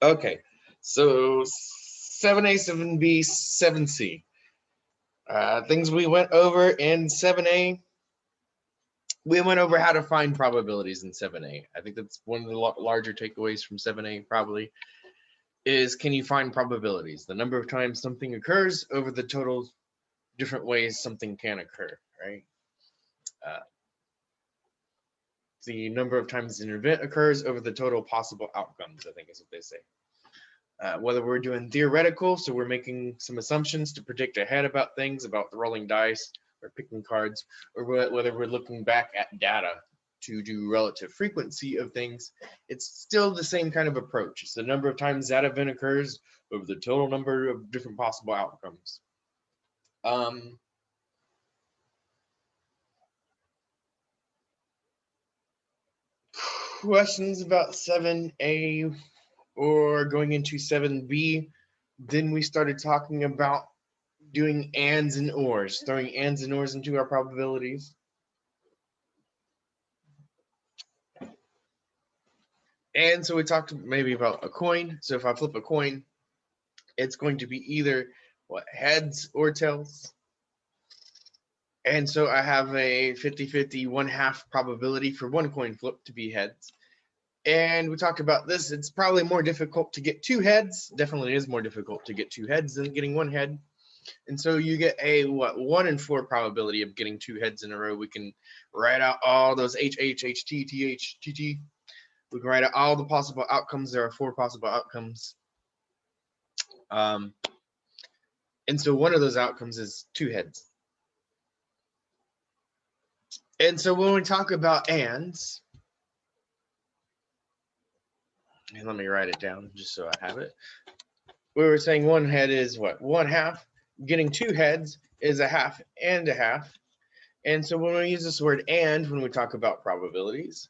Okay, so 7A, 7B, 7C. Things we went over in 7A. We went over how to find probabilities in 7A. I think that's one of the larger takeaways from 7A probably is, can you find probabilities? The number of times something occurs over the total different ways something can occur, right? Uh, the number of times an event occurs over the total possible outcomes, I think is what they say. Whether we're doing theoretical, so we're making some assumptions to predict ahead about things, about the rolling dice or picking cards, or whether we're looking back at data to do relative frequency of things, it's still the same kind of approach. It's the number of times that event occurs over the total number of different possible outcomes. Questions about 7A or going into 7B? Then we started talking about doing ands and ors, throwing ands and ors into our probabilities. And so we talked maybe about a coin. So if I flip a coin, it's going to be either what, heads or tails. And so I have a 50-50, 1/2 probability for one coin flip to be heads. And we talked about this. It's probably more difficult to get two heads. Definitely is more difficult to get two heads than getting one head. And so you get a 1 in 4 probability of getting two heads in a row. We can write out all those H, H, H, T, T, H, T, T. We can write out all the possible outcomes. There are 4 possible outcomes. And so one of those outcomes is two heads. And so when we talk about ands, and let me write it down just so I have it. We were saying one head is what? 1/2. Getting two heads is 1/2 and 1/2. And so when we use this word and, when we talk about probabilities,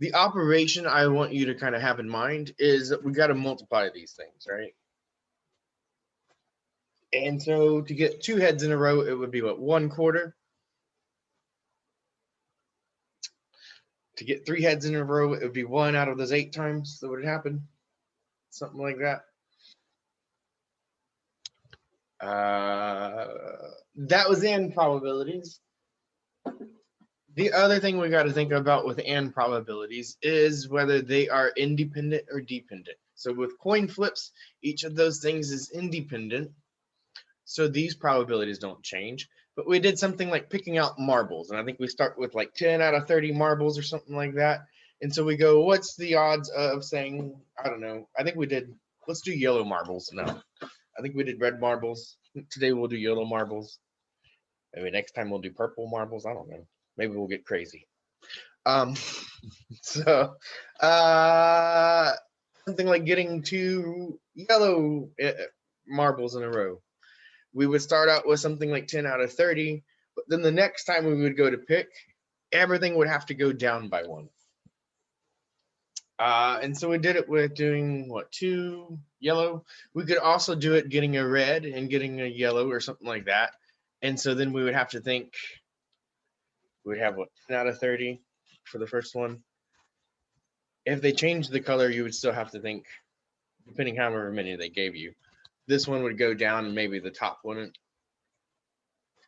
the operation I want you to kind of have in mind is that we got to multiply these things, right? And so to get two heads in a row, it would be what, 1/4. To get 3 heads in a row, it would be 1 out of those 8 times that would happen. Something like that. That was and probabilities. The other thing we got to think about with and probabilities is whether they are independent or dependent. So with coin flips, each of those things is independent. So these probabilities don't change. But we did something like picking out marbles. And I think we start with like 10 out of 30 marbles or something like that. And so we go, what's the odds of saying, I don't know. I think we did, let's do yellow marbles. No, I think we did red marbles. Today we'll do yellow marbles. Maybe next time we'll do purple marbles. I don't know. Maybe we'll get crazy. So something like getting 2 yellow marbles in a row. We would start out with something like 10 out of 30, but then the next time we would go to pick, everything would have to go down by 1. And so we did it with doing what, 2 yellow. We could also do it getting a red and getting a yellow or something like that. And so then we would have to think, we'd have what, 10 out of 30 for the first one. If they changed the color, you would still have to think, depending however many they gave you. This one would go down and maybe the top wouldn't.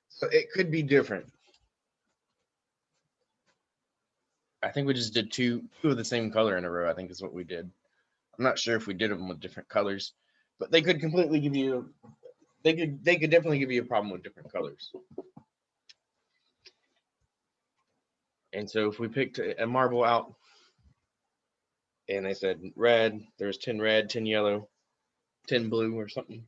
So it could be different. I think we just did two of the same color in a row, I think is what we did. I'm not sure if we did them with different colors, but they could completely give you, they could definitely give you a problem with different colors. And so if we picked a marble out and they said red, there's 10 red, 10 yellow, 10 blue or something.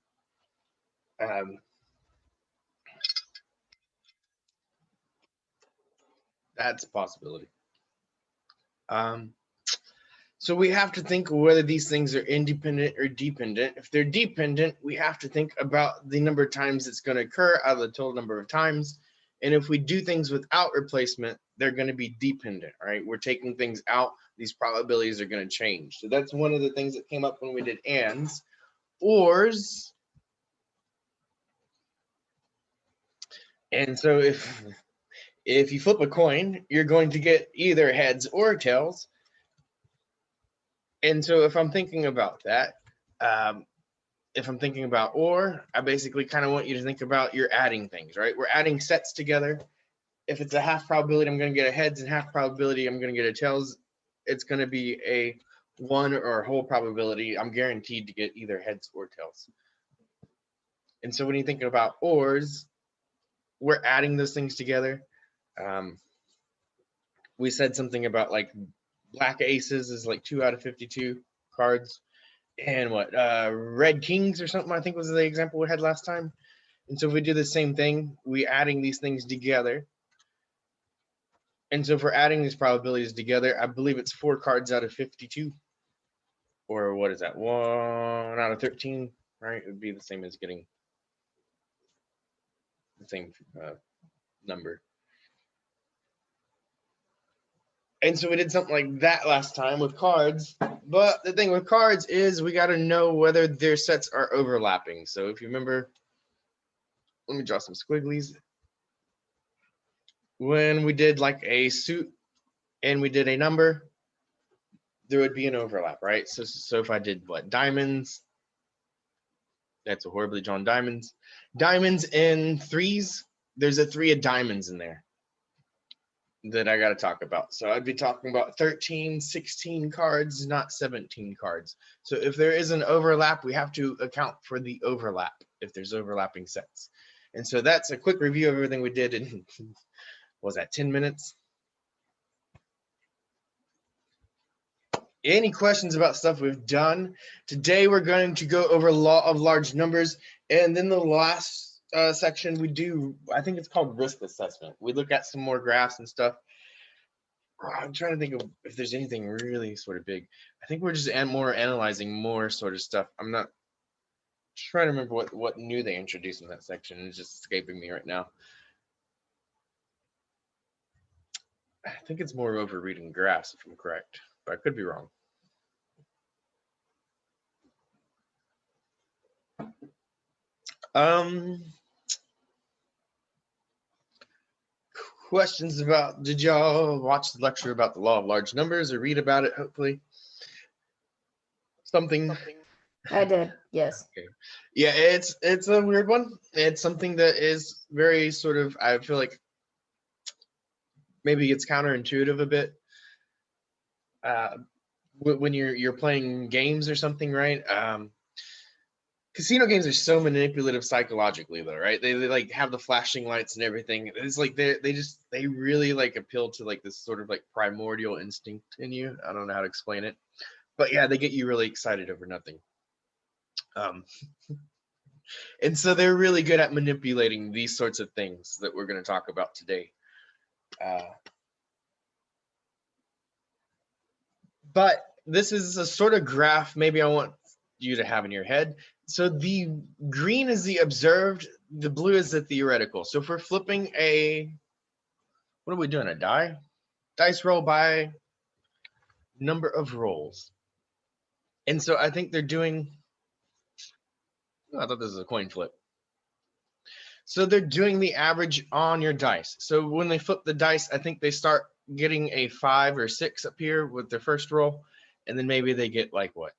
That's a possibility. So we have to think whether these things are independent or dependent. If they're dependent, we have to think about the number of times it's going to occur out of the total number of times. And if we do things without replacement, they're going to be dependent, right? We're taking things out. These probabilities are going to change. So that's one of the things that came up when we did ands. Ors. And so if you flip a coin, you're going to get either heads or tails. And so if I'm thinking about that, if I'm thinking about or, I basically kind of want you to think about you're adding things, right? We're adding sets together. If it's a half probability, I'm going to get a heads, and half probability, I'm going to get a tails. It's going to be a one or a whole probability. I'm guaranteed to get either heads or tails. And so when you think about ors, we're adding those things together. We said something about like black aces is like 2 out of 52 cards, and what red kings or something I think was the example we had last time. And so if we do the same thing, we adding these things together. And so if we're adding these probabilities together, I believe it's 4 cards out of 52, or what is that, 1 out of 13, right? It would be the same as getting the same number. And so we did something like that last time with cards. But the thing with cards is we got to know whether their sets are overlapping. So if you remember, let me draw some squigglies. When we did like a suit and we did a number, there would be an overlap, right? So if I did what, diamonds, that's a horribly drawn diamonds. Diamonds in threes, there's a 3 of diamonds in there that I got to talk about. So I'd be talking about 13, 16 cards, not 17 cards. So if there is an overlap, we have to account for the overlap if there's overlapping sets. And so that's a quick review of everything we did in, was that 10 minutes? Any questions about stuff we've done? Today we're going to go over law of large numbers, and then the last section we do, I think it's called risk assessment. We look at some more graphs and stuff. I'm trying to think of if there's anything really sort of big. I think we're just more analyzing more sort of stuff. I'm not trying to remember what new they introduced in that section. It's just escaping me right now. I think it's more over reading graphs, if I'm correct, but I could be wrong. Questions about, did y'all watch the lecture about the law of large numbers or read about it, hopefully? Something. I did, yes. Okay. Yeah, it's a weird one. It's something that is very sort of, I feel like maybe it's counterintuitive a bit. When you're playing games or something, right? Casino games are so manipulative psychologically, though, right? They like have the flashing lights and everything. It's like they really like appeal to like this sort of like primordial instinct in you. I don't know how to explain it, but yeah, they get you really excited over nothing. And so they're really good at manipulating these sorts of things that we're going to talk about today. But this is a sort of graph maybe I want you to have in your head. So the green is the observed, the blue is the theoretical. So if we're flipping what are we doing, a die? Dice roll by number of rolls. And so I think they're doing, I thought this was a coin flip. So they're doing the average on your dice. So when they flip the dice, I think they start getting a 5 or 6 up here with their first roll. And then maybe they get like what?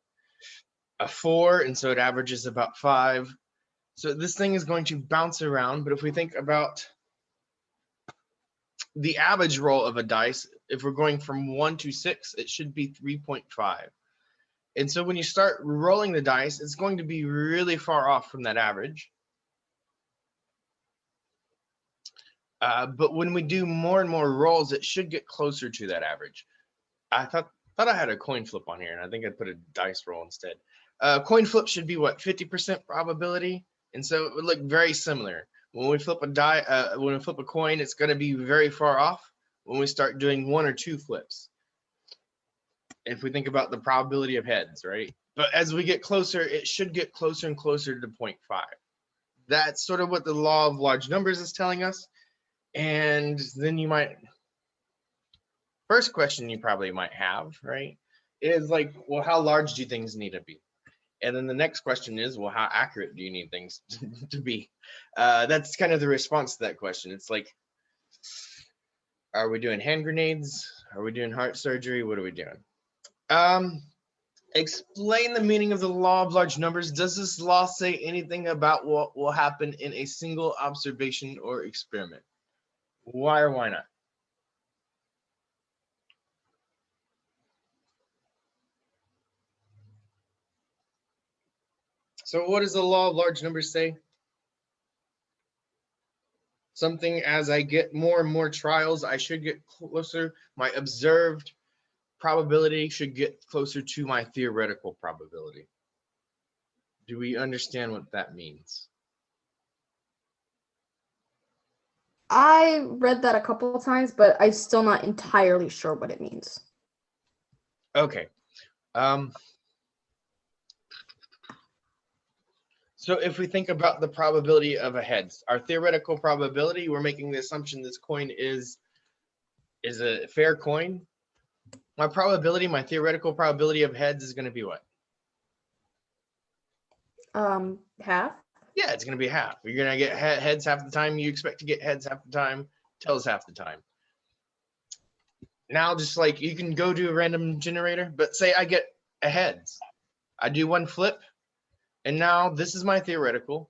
A 4, and so it averages about 5. So this thing is going to bounce around, but if we think about the average roll of a dice, if we're going from 1 to 6, it should be 3.5. And so when you start rolling the dice, it's going to be really far off from that average. But when we do more and more rolls, it should get closer to that average. I thought I had a coin flip on here, and I think I'd put a dice roll instead. Coin flip should be what, 50% probability, and so it would look very similar. When we flip when we flip a coin, it's going to be very far off when we start doing 1 or 2 flips. If we think about the probability of heads, right? But as we get closer, it should get closer and closer to 0.5. That's sort of what the law of large numbers is telling us. And then you might, first question you probably might have, right, is like, well, how large do things need to be? And then the next question is, well, how accurate do you need things to be? That's kind of the response to that question. It's like, are we doing hand grenades? Are we doing heart surgery? What are we doing? Explain the meaning of the law of large numbers. Does this law say anything about what will happen in a single observation or experiment? Why or why not? So what does the law of large numbers say? Something as I get more and more trials, I should get closer. My observed probability should get closer to my theoretical probability. Do we understand what that means? I read that a couple of times, but I'm still not entirely sure what it means. Okay. So if we think about the probability of a heads, our theoretical probability, we're making the assumption this coin is a fair coin. My probability, my theoretical probability of heads is going to be what? Half? Yeah, it's going to be half. You're going to get heads half the time. You expect to get heads half the time, tails half the time. Now, just like you can go do a random generator, but say I get a heads. I do one flip, and now this is my theoretical.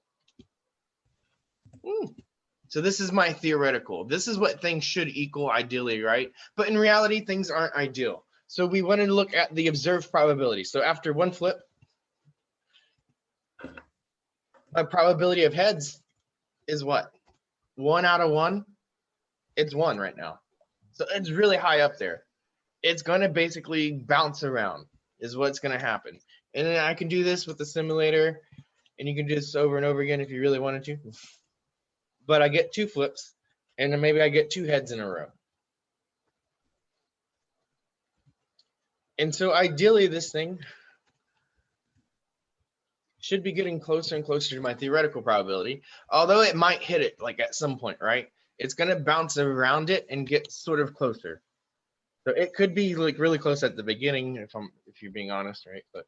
So this is my theoretical. This is what things should equal ideally, right? But in reality, things aren't ideal. So we want to look at the observed probability. So after one flip, my probability of heads is what? 1 out of 1? It's 1 right now. So it's really high up there. It's going to basically bounce around is what's going to happen. And then I can do this with the simulator, and you can do this over and over again if you really wanted to. But I get 2 flips, and then maybe I get 2 heads in a row. And so ideally, this thing should be getting closer and closer to my theoretical probability, although it might hit it like at some point, right? It's going to bounce around it and get sort of closer. So it could be like really close at the beginning, if you're being honest, right? But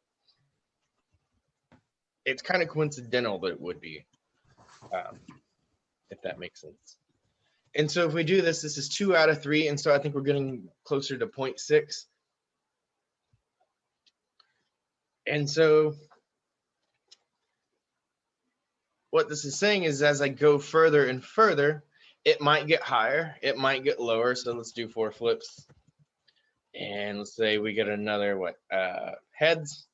it's kind of coincidental that it would be, if that makes sense. And so if we do this, this is 2 out of 3, and so I think we're getting closer to 0.6. And so what this is saying is as I go further and further, it might get higher, it might get lower. So let's do 4 flips. And let's say we get another heads.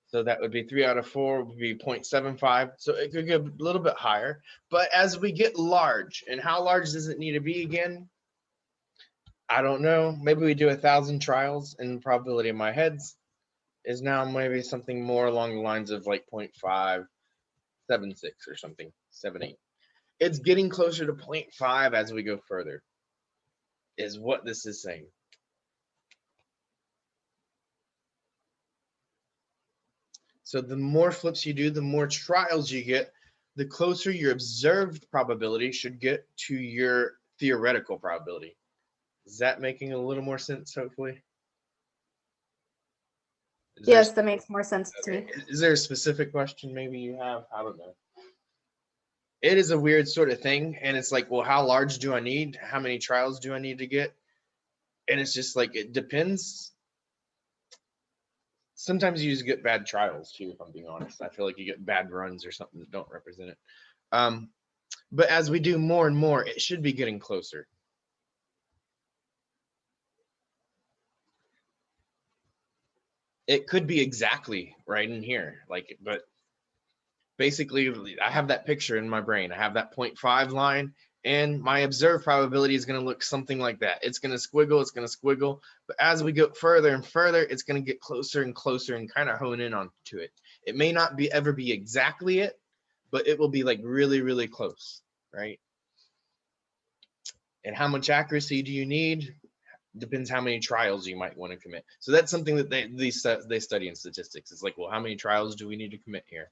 So that would be 3 out of 4 would be 0.75. So it could get a little bit higher. But as we get large, and how large does it need to be again? I don't know. Maybe we do 1,000 trials, and the probability of my heads is now maybe something more along the lines of like 0.576 or something, 78. It's getting closer to 0.5 as we go further, is what this is saying. So the more flips you do, the more trials you get, the closer your observed probability should get to your theoretical probability. Is that making a little more sense, hopefully? Yes, that makes more sense to me. Is there a specific question maybe you have? I don't know. It is a weird sort of thing. And it's like, well, how large do I need? How many trials do I need to get? And it's just like, it depends. Sometimes you just get bad trials too, if I'm being honest. I feel like you get bad runs or something that don't represent it. But as we do more and more, it should be getting closer. It could be exactly right in here, like, but basically I have that picture in my brain. I have that 0.5 line, and my observed probability is going to look something like that. It's going to squiggle, but as we go further and further, it's going to get closer and closer and kind of hone in onto it. It may not ever be exactly it, but it will be like really, really close, right? And how much accuracy do you need? Depends how many trials you might want to commit. So that's something that they study in statistics. It's like, well, how many trials do we need to commit here?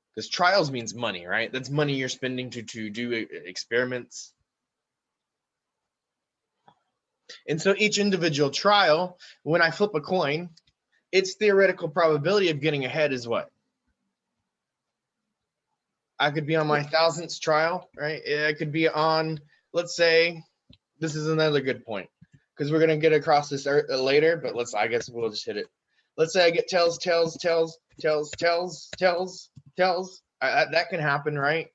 Because trials means money, right? That's money you're spending to do experiments. And so each individual trial, when I flip a coin, its theoretical probability of getting ahead is what? I could be on my 1,000th trial, right? I could be on, let's say, this is another good point, because we're going to get across this later, but I guess we'll just hit it. Let's say I get tails, tails, tails, tails, tails, tails, tails. That can happen, right?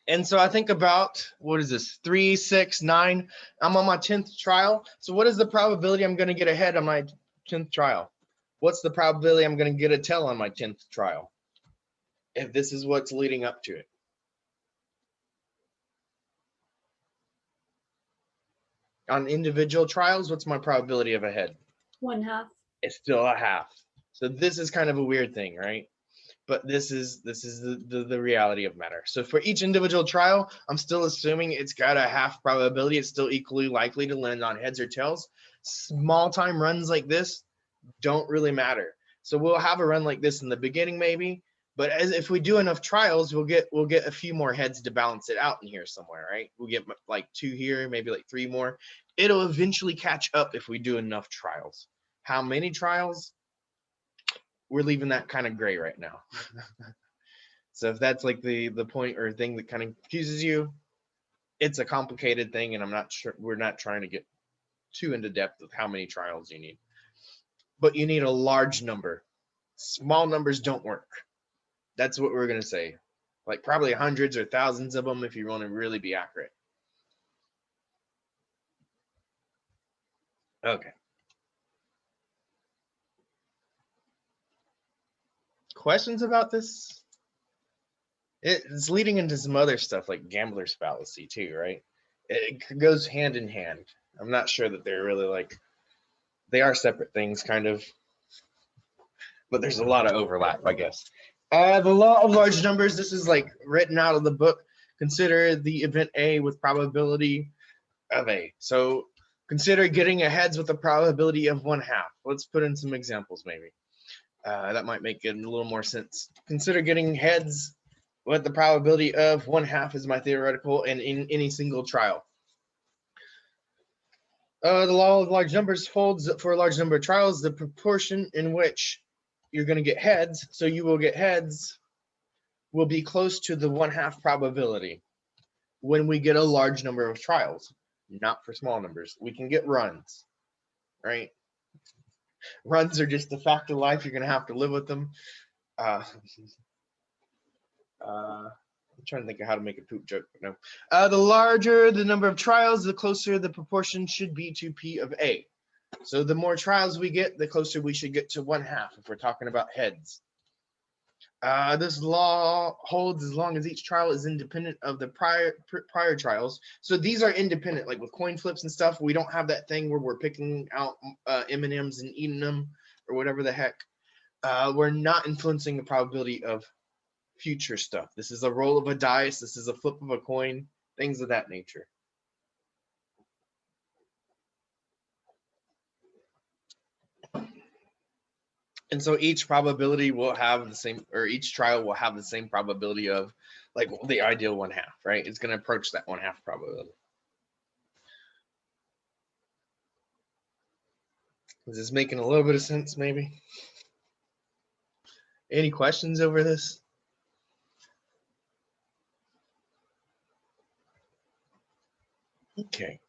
And so I think about, what is this, 3, 6, 9. I'm on my 10th trial. So what is the probability I'm going to get a head on my 10th trial? What's the probability I'm going to get a tail on my 10th trial? If this is what's leading up to it. On individual trials, what's my probability of a head? 1/2. It's still a half. So this is kind of a weird thing, right? But this is the reality of matter. So for each individual trial, I'm still assuming it's got a half probability. It's still equally likely to land on heads or tails. Small time runs like this don't really matter. So we'll have a run like this in the beginning, maybe. But as if we do enough trials, we'll get a few more heads to balance it out in here somewhere, right? We'll get like 2 here, maybe like 3 more. It'll eventually catch up if we do enough trials. How many trials? We're leaving that kind of gray right now. So if that's like the point or thing that kind of confuses you, it's a complicated thing, and I'm not sure, we're not trying to get too into depth with how many trials you need. But you need a large number. Small numbers don't work. That's what we're going to say. Like probably hundreds or thousands of them if you want to really be accurate. Okay. Questions about this? It's leading into some other stuff like gambler's fallacy too, right? It goes hand in hand. I'm not sure that they're really like, they are separate things kind of, but there's a lot of overlap, I guess. The law of large numbers, this is like written out of the book. Consider the event A with probability of A. So consider getting a heads with a probability of 1/2. Let's put in some examples maybe. That might make it a little more sense. Consider getting heads with the probability of 1/2 is my theoretical and in any single trial. The law of large numbers holds for a large number of trials the proportion in which you're going to get heads, so you will get heads, will be close to the 1/2 probability when we get a large number of trials, not for small numbers. We can get runs, right? Runs are just a fact of life. You're going to have to live with them. I'm trying to think of how to make a poop joke, but no. The larger the number of trials, the closer the proportion should be to P of A. So the more trials we get, the closer we should get to 1/2 if we're talking about heads. This law holds as long as each trial is independent of the prior trials. So these are independent, like with coin flips and stuff. We don't have that thing where we're picking out M&Ms and eating them or whatever the heck. We're not influencing the probability of future stuff. This is a roll of a dice. This is a flip of a coin, things of that nature. And so each probability will have the same, or each trial will have the same probability of like the ideal 1/2, right? It's going to approach that 1/2 probability. Is this making a little bit of sense, maybe? Any questions over this? Okay.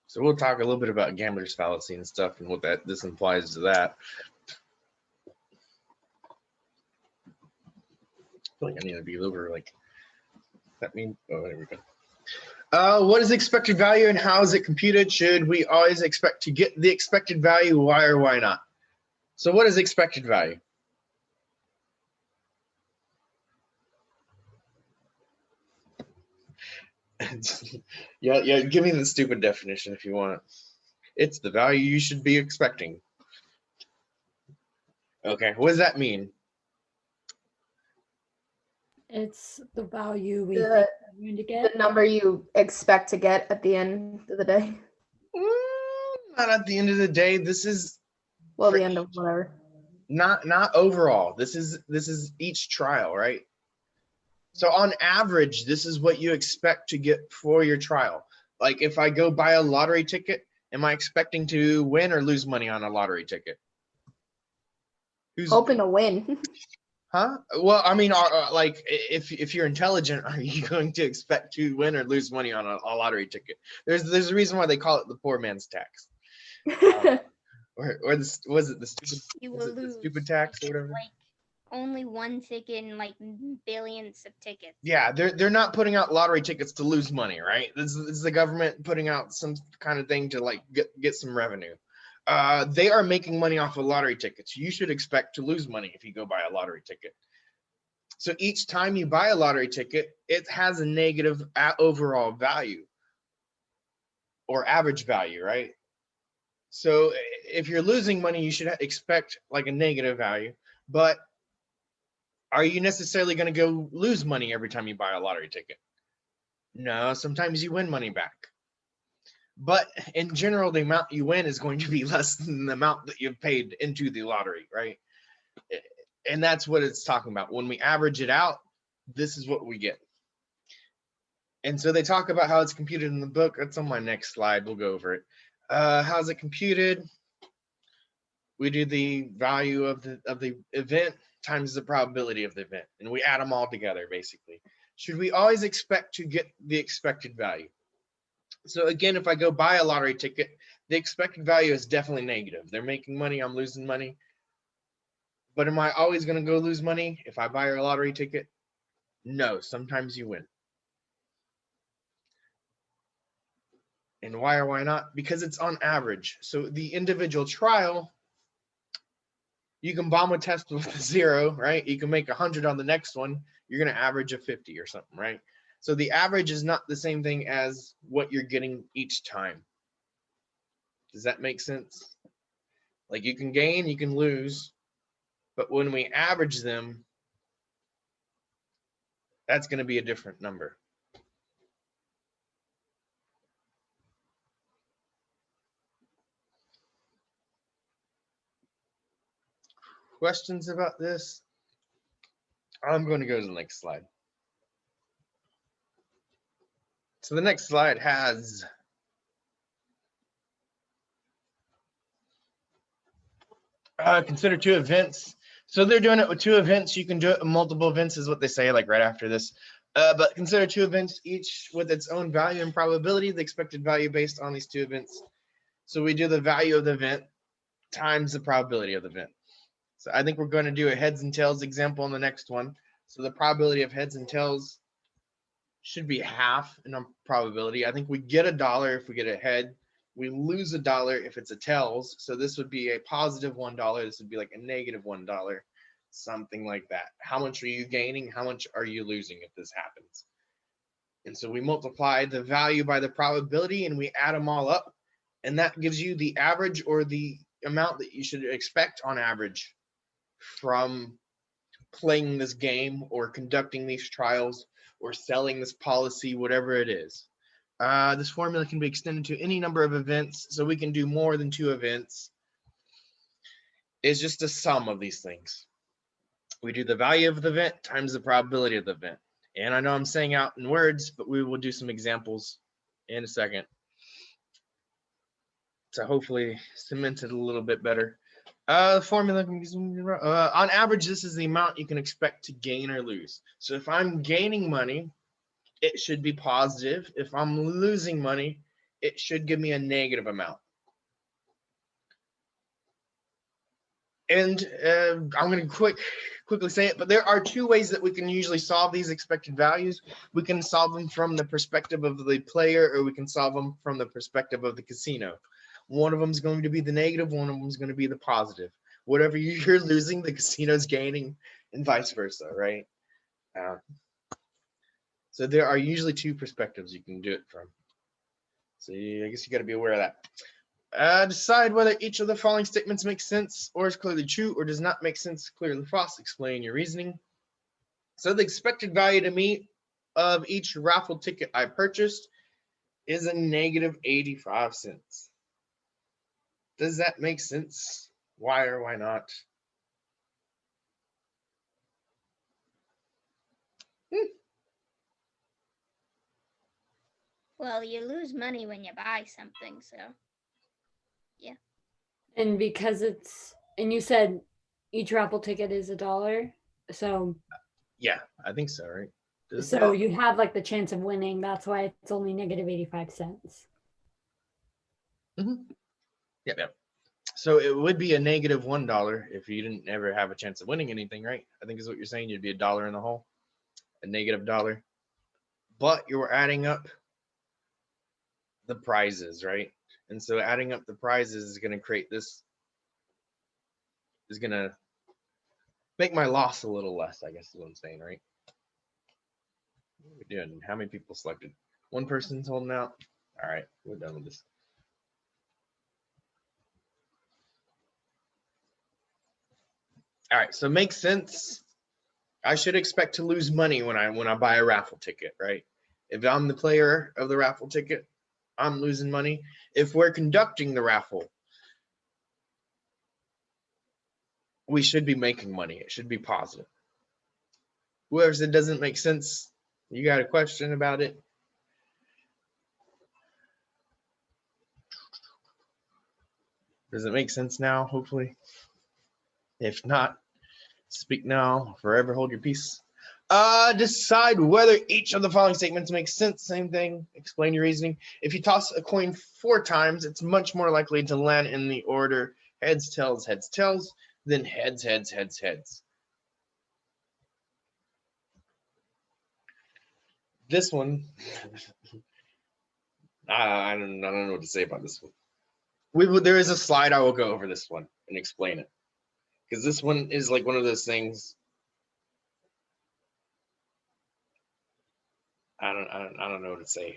So we'll talk a little bit about gambler's fallacy and stuff and what this implies to that. I feel like I need to be over like that mean. Oh, there we go. What is expected value and how is it computed? Should we always expect to get the expected value? Why or why not? So what is expected value? Yeah, give me the stupid definition if you want. It's the value you should be expecting. Okay, what does that mean? It's the value we The- think we're going to The get. number you expect to get at the end of the day. Not at the end of the day. This is Well, the end of whatever. not overall. This is each trial, right? So on average, this is what you expect to get for your trial. Like if I go buy a lottery ticket, am I expecting to win or lose money on a lottery ticket? Hoping to win. Huh? Well, I mean, like if you're intelligent, are you going to expect to win or lose money on a lottery ticket? There's a reason why they call it the poor man's tax, or the was it the stupid You was will it the lose. stupid tax or It's whatever? like only one ticket in like billions of tickets. Yeah, they're not putting out lottery tickets to lose money, right? This is the government putting out some kind of thing to like get some revenue. They are making money off of lottery tickets. You should expect to lose money if you go buy a lottery ticket. So each time you buy a lottery ticket, it has a negative overall value or average value, right? So if you're losing money, you should expect like a negative value. But are you necessarily going to go lose money every time you buy a lottery ticket? No, sometimes you win money back. But in general, the amount you win is going to be less than the amount that you've paid into the lottery, right? And that's what it's talking about. When we average it out, this is what we get. And so they talk about how it's computed in the book. That's on my next slide. We'll go over it. How's it computed? We do the value of the event times the probability of the event, and we add them all together, basically. Should we always expect to get the expected value? So again, if I go buy a lottery ticket, the expected value is definitely negative. They're making money, I'm losing money. But am I always going to go lose money if I buy a lottery ticket? No, sometimes you win. And why or why not? Because it's on average. So the individual trial, you can bomb a test with a 0, right? You can make 100 on the next one. You're going to average a 50 or something, right? So the average is not the same thing as what you're getting each time. Does that make sense? Like you can gain, you can lose, but when we average them, that's going to be a different number. Questions about this? I'm going to go to the next slide. So the next slide has consider 2 events. So they're doing it with 2 events. You can do it with multiple events is what they say, like right after this. But consider 2 events, each with its own value and probability, the expected value based on these 2 events. So we do the value of the event times the probability of the event. So I think we're going to do a heads and tails example on the next one. So the probability of heads and tails should be half in our probability. I think we get $1 if we get a head. We lose $1 if it's a tails. So this would be a positive $1. This would be like a negative $1, something like that. How much are you gaining? How much are you losing if this happens? And so we multiply the value by the probability and we add them all up. And that gives you the average or the amount that you should expect on average from playing this game or conducting these trials or selling this policy, whatever it is. This formula can be extended to any number of events, so we can do more than 2 events. It's just a sum of these things. We do the value of the event times the probability of the event. And I know I'm saying out in words, but we will do some examples in a second to hopefully cement it a little bit better. Formula can be on average, this is the amount you can expect to gain or lose. So if I'm gaining money, it should be positive. If I'm losing money, it should give me a negative amount. And I'm going to quickly say it, but there are 2 ways that we can usually solve these expected values. We can solve them from the perspective of the player, or we can solve them from the perspective of the casino. One of them is going to be the negative, one of them is going to be the positive. Whatever you're losing, the casino's gaining, and vice versa, right? So there are usually 2 perspectives you can do it from. So I guess you got to be aware of that. Decide whether each of the following statements makes sense or is clearly true or does not make sense, clearly false. Explain your reasoning. So the expected value to me of each raffle ticket I purchased is a negative 85 cents. Does that make sense? Why or why not? Well, you lose money when you buy something, so And because it's, and you said each raffle ticket is $1. So Yeah, I think so, right? Does so that? you have like the chance of winning. That's why it's only negative 85 cents. Yep, yep. So it would be a negative $1 if you didn't ever have a chance of winning anything, right? I think is what you're saying. You'd be a dollar in the hole, a negative dollar. But you're adding up the prizes, right? And so adding up the prizes is going to create this, is going to make my loss a little less, I guess is what I'm saying, right? What are we doing? How many people selected? One person's holding out. All right, we're done with this. All right, so makes sense. I should expect to lose money when I buy a raffle ticket, right? If I'm the player of the raffle ticket, I'm losing money. If we're conducting the raffle, we should be making money. It should be positive. Whoever said it doesn't make sense, you got a question about it? Does it make sense now, hopefully? If not, speak now, forever hold your peace. Decide whether each of the following statements makes sense. Same thing. Explain your reasoning. If you toss a coin 4 times, it's much more likely to land in the order heads, tails, than heads, heads. This one, I don't know what to say about this one. There is a slide I will go over this one and explain it, because this one is like one of those things. I don't know what to say.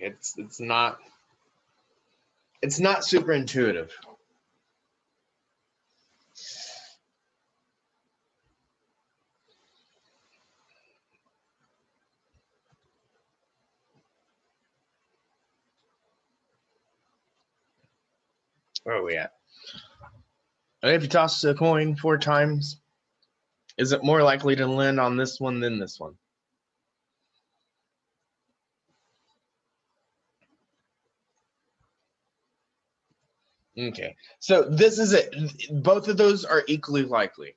It's not super intuitive. Where are we at? If you toss a coin 4 times, is it more likely to land on this one than this one? Okay, so this is it. Both of those are equally likely.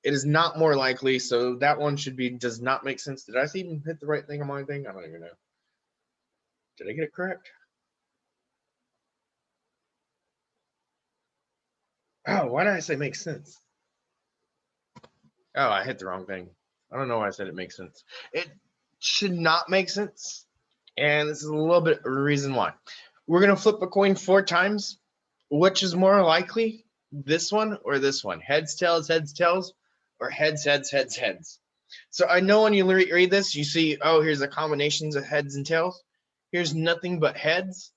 It is not more likely, so that one should be does not make sense. Did I even hit the right thing on my thing? I don't even know. Did I get it correct? Oh, why did I say makes sense? Oh, I hit the wrong thing. I don't know why I said it makes sense. It should not make sense. And this is a little bit of a reason why. We're going to flip a coin 4 times. Which is more likely, this one or this one? Heads, tails, or heads, heads. So I know when you read this, you see, oh, here's the combinations of heads and tails. Here's nothing but heads.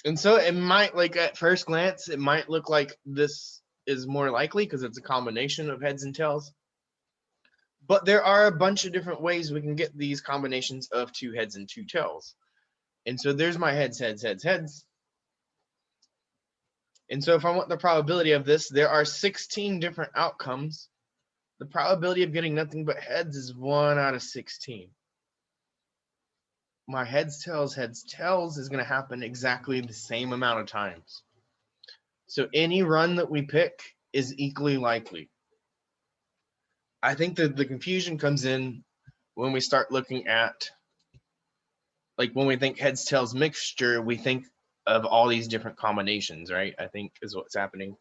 And so it might, like at first glance, it might look like this is more likely because it's a combination of heads and tails. But there are a bunch of different ways we can get these combinations of 2 heads and 2 tails. And so there's my heads. And so if I want the probability of this, there are 16 different outcomes. The probability of getting nothing but heads is 1 out of 16. My heads, tails is going to happen exactly the same amount of times. So any run that we pick is equally likely. I think that the confusion comes in when we start looking at, like when we think heads, tails mixture, we think of all these different combinations, right? I think is what's happening.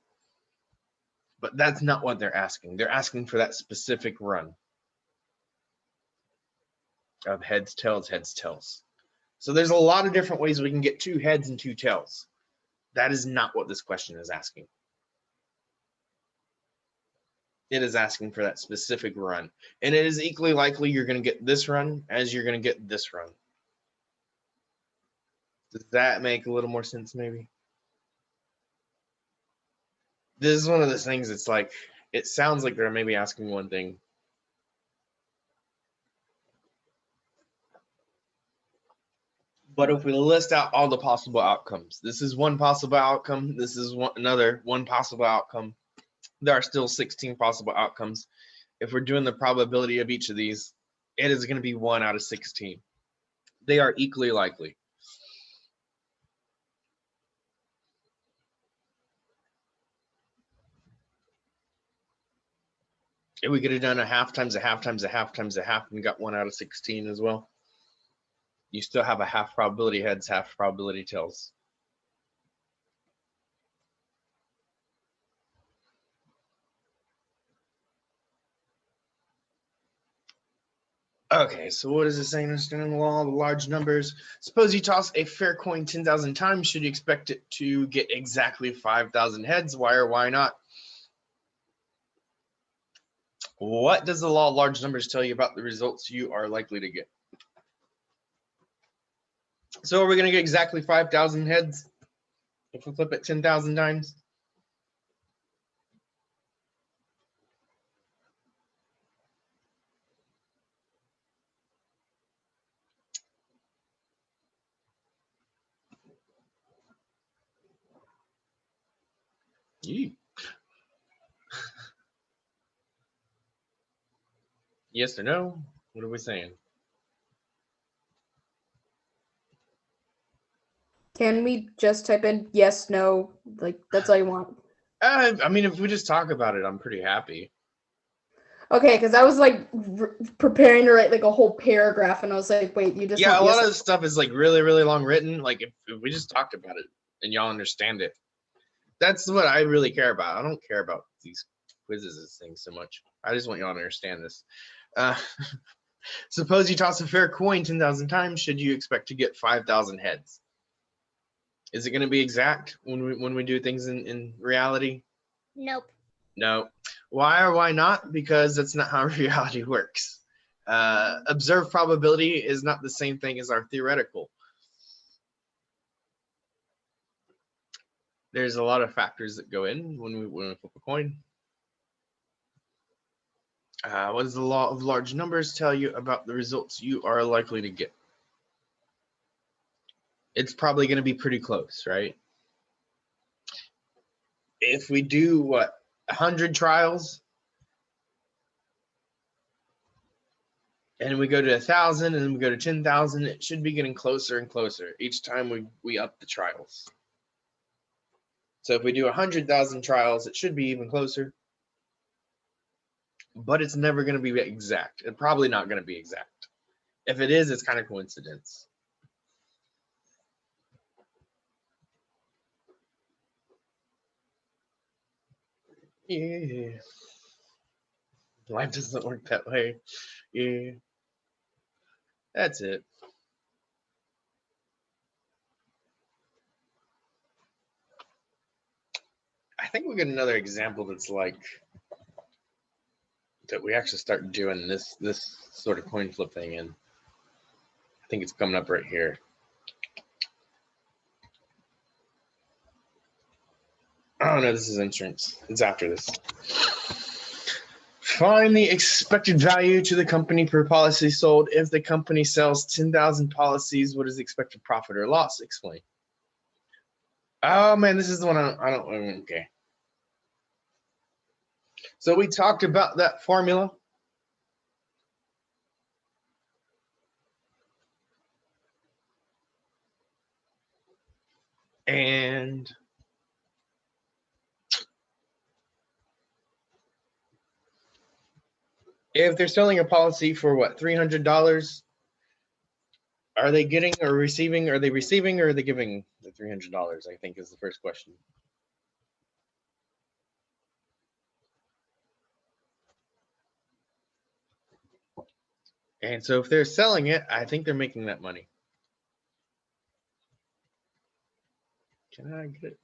But that's not what they're asking. They're asking for that specific run of heads, tails. So there's a lot of different ways we can get 2 heads and 2 tails. That is not what this question is asking. It is asking for that specific run. And it is equally likely you're going to get this run as you're going to get this run. Does that make a little more sense maybe? This is one of those things, it's like, it sounds like they're maybe asking one thing. But if we list out all the possible outcomes, this is one possible outcome, this is one possible outcome. There are still 16 possible outcomes. If we're doing the probability of each of these, it is going to be 1 out of 16. They are equally likely. If we could have done a half times a half times a half times a half and got 1 out of 16 as well. You still have a half probability heads, half probability tails. Okay, so what is it saying? Understanding the law of large numbers. Suppose you toss a fair coin 10,000 times. Should you expect it to get exactly 5,000 heads? Why or why not? What does the law of large numbers tell you about the results you are likely to get? So are we going to get exactly 5,000 heads if we flip it 10,000 times? Yee. Yes or no? What are we saying? Can we just type in yes, no? Like, that's all you want. I mean, if we just talk about it, I'm pretty happy. Okay, because I was like preparing to write like a whole paragraph, and I was like, wait, you just Yeah, a want lot yes of this stuff is like really, really long written. Like if we just talked about it and y'all understand it, that's what I really care about. I don't care about these quizzes and things so much. I just want y'all to understand this. Suppose you toss a fair coin 10,000 times. Should you expect to get 5,000 heads? Is it going to be exact when we do things in reality? Nope. No. Why or why not? Because that's not how reality works. Observed probability is not the same thing as our theoretical. There's a lot of factors that go in when we flip a coin. What does the law of large numbers tell you about the results you are likely to get? It's probably going to be pretty close, right? If we do, 100 trials, and we go to 1,000, and then we go to 10,000, it should be getting closer and closer each time we up the trials. So if we do 100,000 trials, it should be even closer. But it's never going to be exact. It's probably not going to be exact. If it is, it's kind of coincidence. Yeah. Life doesn't work that way. Yeah. That's it. I think we get another example that's like that we actually start doing this sort of coin flip thing in. I think it's coming up right here. Oh no, this is insurance. It's after this. Find the expected value to the company per policy sold. If the company sells 10,000 policies, what is the expected profit or loss? Explain. Oh man, this is the one I don't. Okay. So we talked about that formula. And if they're selling a policy for what, $300, are they getting or receiving? Are they receiving or are they giving the $300? I think is the first question. And so if they're selling it, I think they're making that money. Can I get it?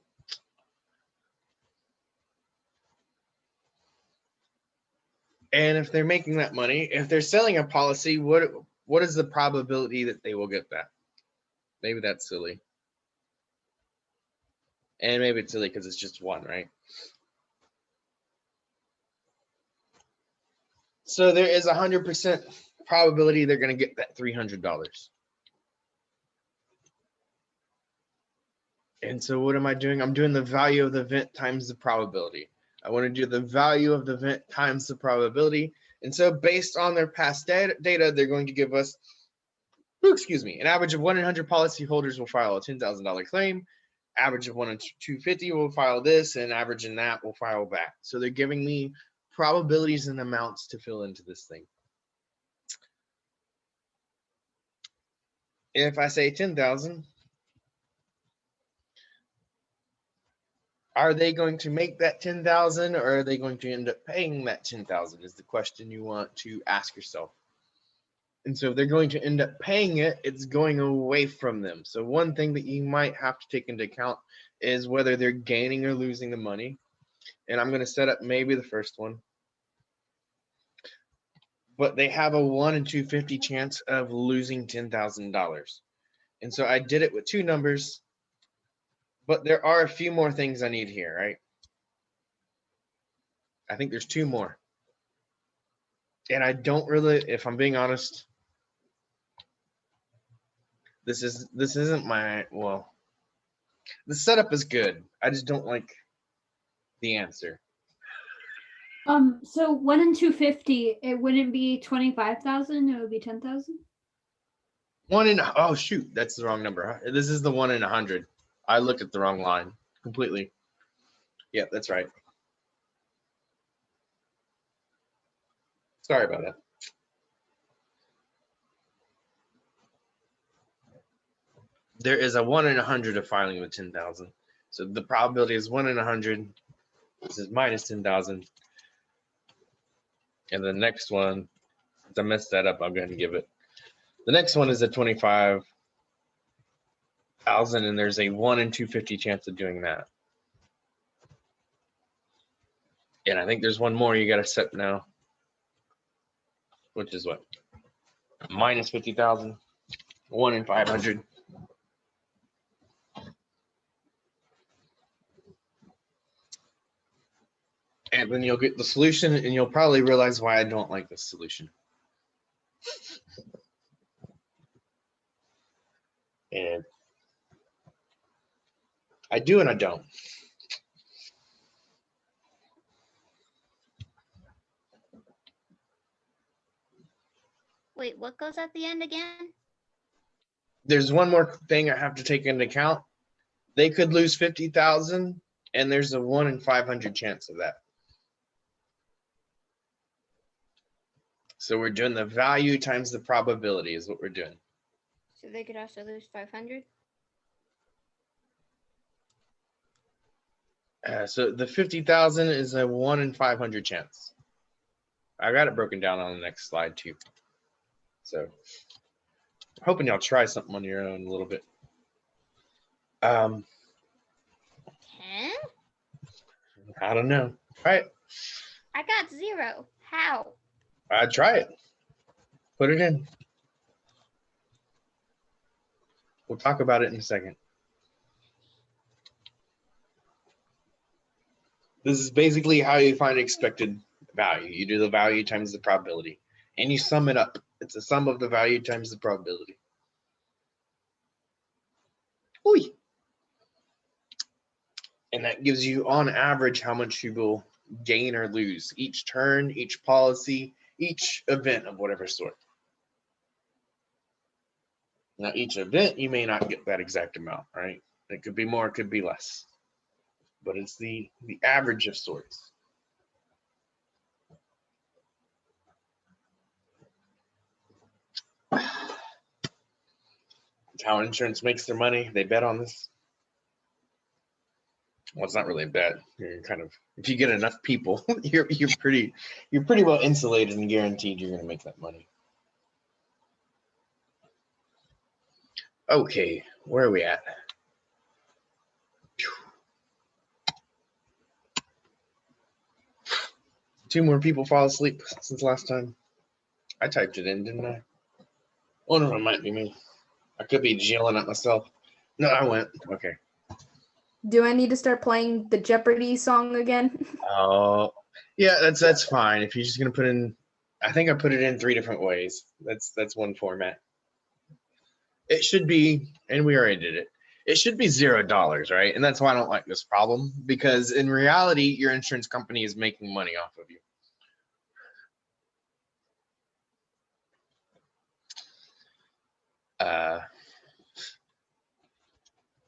And if they're making that money, if they're selling a policy, what is the probability that they will get that? Maybe that's silly. And maybe it's silly because it's just one, right? So there is 100% probability they're going to get that $300. And so what am I doing? I'm doing the value of the event times the probability. I want to do the value of the event times the probability. And so based on their past data, they're going to give us, an average of 1 in 100 policyholders will file a $10,000 claim. Average of 1 in 250 will file this, and average in that will file that. So they're giving me probabilities and amounts to fill into this thing. If I say 10,000, are they going to make that 10,000 or are they going to end up paying that 10,000 is the question you want to ask yourself. And so if they're going to end up paying it, it's going away from them. So one thing that you might have to take into account is whether they're gaining or losing the money. And I'm going to set up maybe the first one. But they have a 1 in 250 chance of losing $10,000. And so I did it with two numbers, but there are a few more things I need here, right? I think there's two more. And I don't really, if I'm being honest, this isn't my, well, the setup is good. I just don't like the answer. So 1 in 250, it wouldn't be 25,000, it would be 10,000. 1 in, oh shoot, that's the wrong number. This is the 1 in 100. I looked at the wrong line completely. Yeah, that's right. Sorry about that. There is a 1 in 100 of filing with 10,000. So the probability is 1 in 100. This is minus 10,000. And the next one, if I messed that up, I'm going to give it. The next one is a 25,000, and there's a 1 in 250 chance of doing that. And I think there's one more you got to set now, which is what? Minus 50,000, 1 in 500. And then you'll get the solution, and you'll probably realize why I don't like this solution. And I do and I don't. Wait, what goes at the end again? There's one more thing I have to take into account. They could lose 50,000, and there's a 1 in 500 chance of that. So we're doing the value times the probability is what we're doing. So they could also lose 500. So the 50,000 is a 1 in 500 chance. I got it broken down on the next slide too. So I'm hoping y'all try something on your own a little bit. 10? I don't know. All right, I got 0. How? try it. Put it in. We'll talk about it in a second. This is basically how you find expected value. You do the value times the probability, and you sum it up. It's a sum of the value times the probability. Oy. And that gives you, on average, how much you will gain or lose each turn, each policy, each event of whatever sort. Now, each event, you may not get that exact amount, right? It could be more, it could be less. But it's the average of sorts. It's how insurance makes their money. They bet on this. Well, it's not really a bet. You're kind of, if you get enough people, you're pretty well insulated and guaranteed you're going to make that money. Okay, where are we at? Two more people fall asleep since last time. I typed it in, didn't I? One of them might be me. I could be yelling at myself. No, I went. Okay. Do I need to start playing the Jeopardy song again? Oh, yeah, that's fine. If you're just gonna put in, I think I put it in 3 different ways. That's one format. It should be, and we already did it. It should be $0, right? And that's why I don't like this problem, because in reality, your insurance company is making money off of you.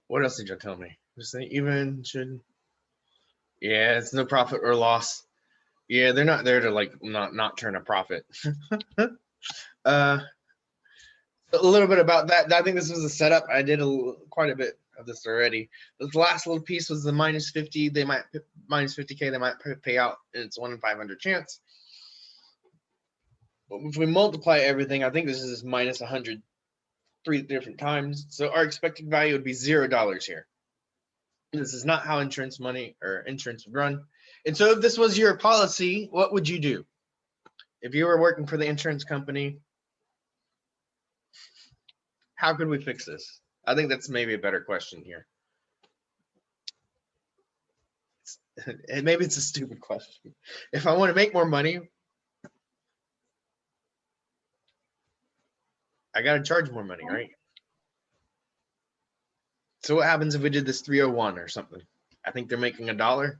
What else did you tell me? Just say even should, yeah, it's no profit or loss. Yeah, they're not there to like not turn a profit. A little bit about that. I think this was a setup. I did quite a bit of this already. The last little piece was the minus 50. They might minus 50K. They might pay out, and it's 1 in 500 chance. But if we multiply everything, I think this is minus 100 3 different times. So our expected value would be $0 here. This is not how insurance money or insurance would run. And so if this was your policy, what would you do? If you were working for the insurance company, how could we fix this? I think that's maybe a better question here. And maybe it's a stupid question. If I want to make more money, I got to charge more money, right? So what happens if we did this 301 or something? I think they're making $1.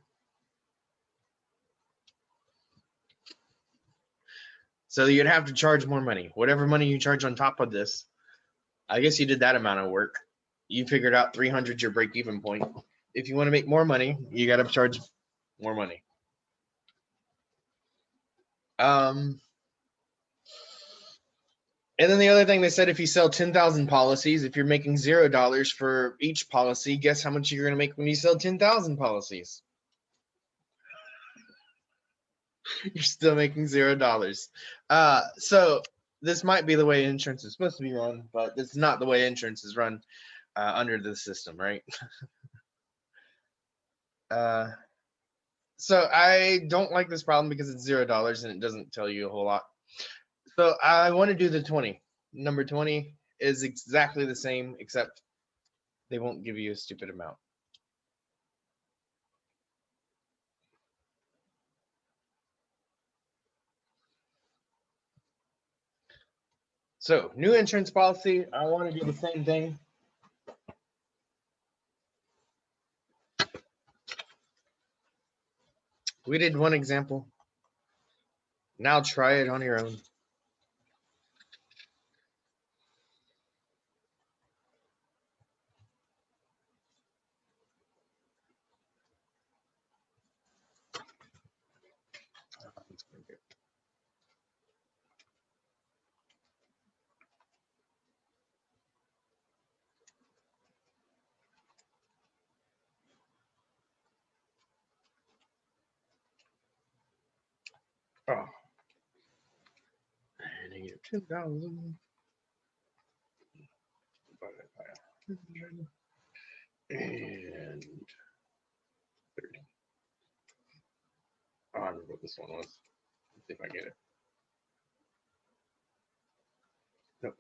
So you'd have to charge more money. Whatever money you charge on top of this, I guess you did that amount of work. You figured out 300 your break-even point. If you want to make more money, you got to charge more money. And then the other thing they said, if you sell 10,000 policies, if you're making $0 for each policy, guess how much you're going to make when you sell 10,000 policies? You're still making $0. So this might be the way insurance is supposed to be run, but it's not the way insurance is run under the system, right? So I don't like this problem because it's $0 and it doesn't tell you a whole lot. So I want to do the 20. Number 20 is exactly the same, except they won't give you a stupid amount. So new insurance policy, I want to do the same thing. We did one example. Now try it on your own. Oh. Negative 10,000 divided by 100 and 30. Oh, I remember what this one was. Let's see if I get it. Nope.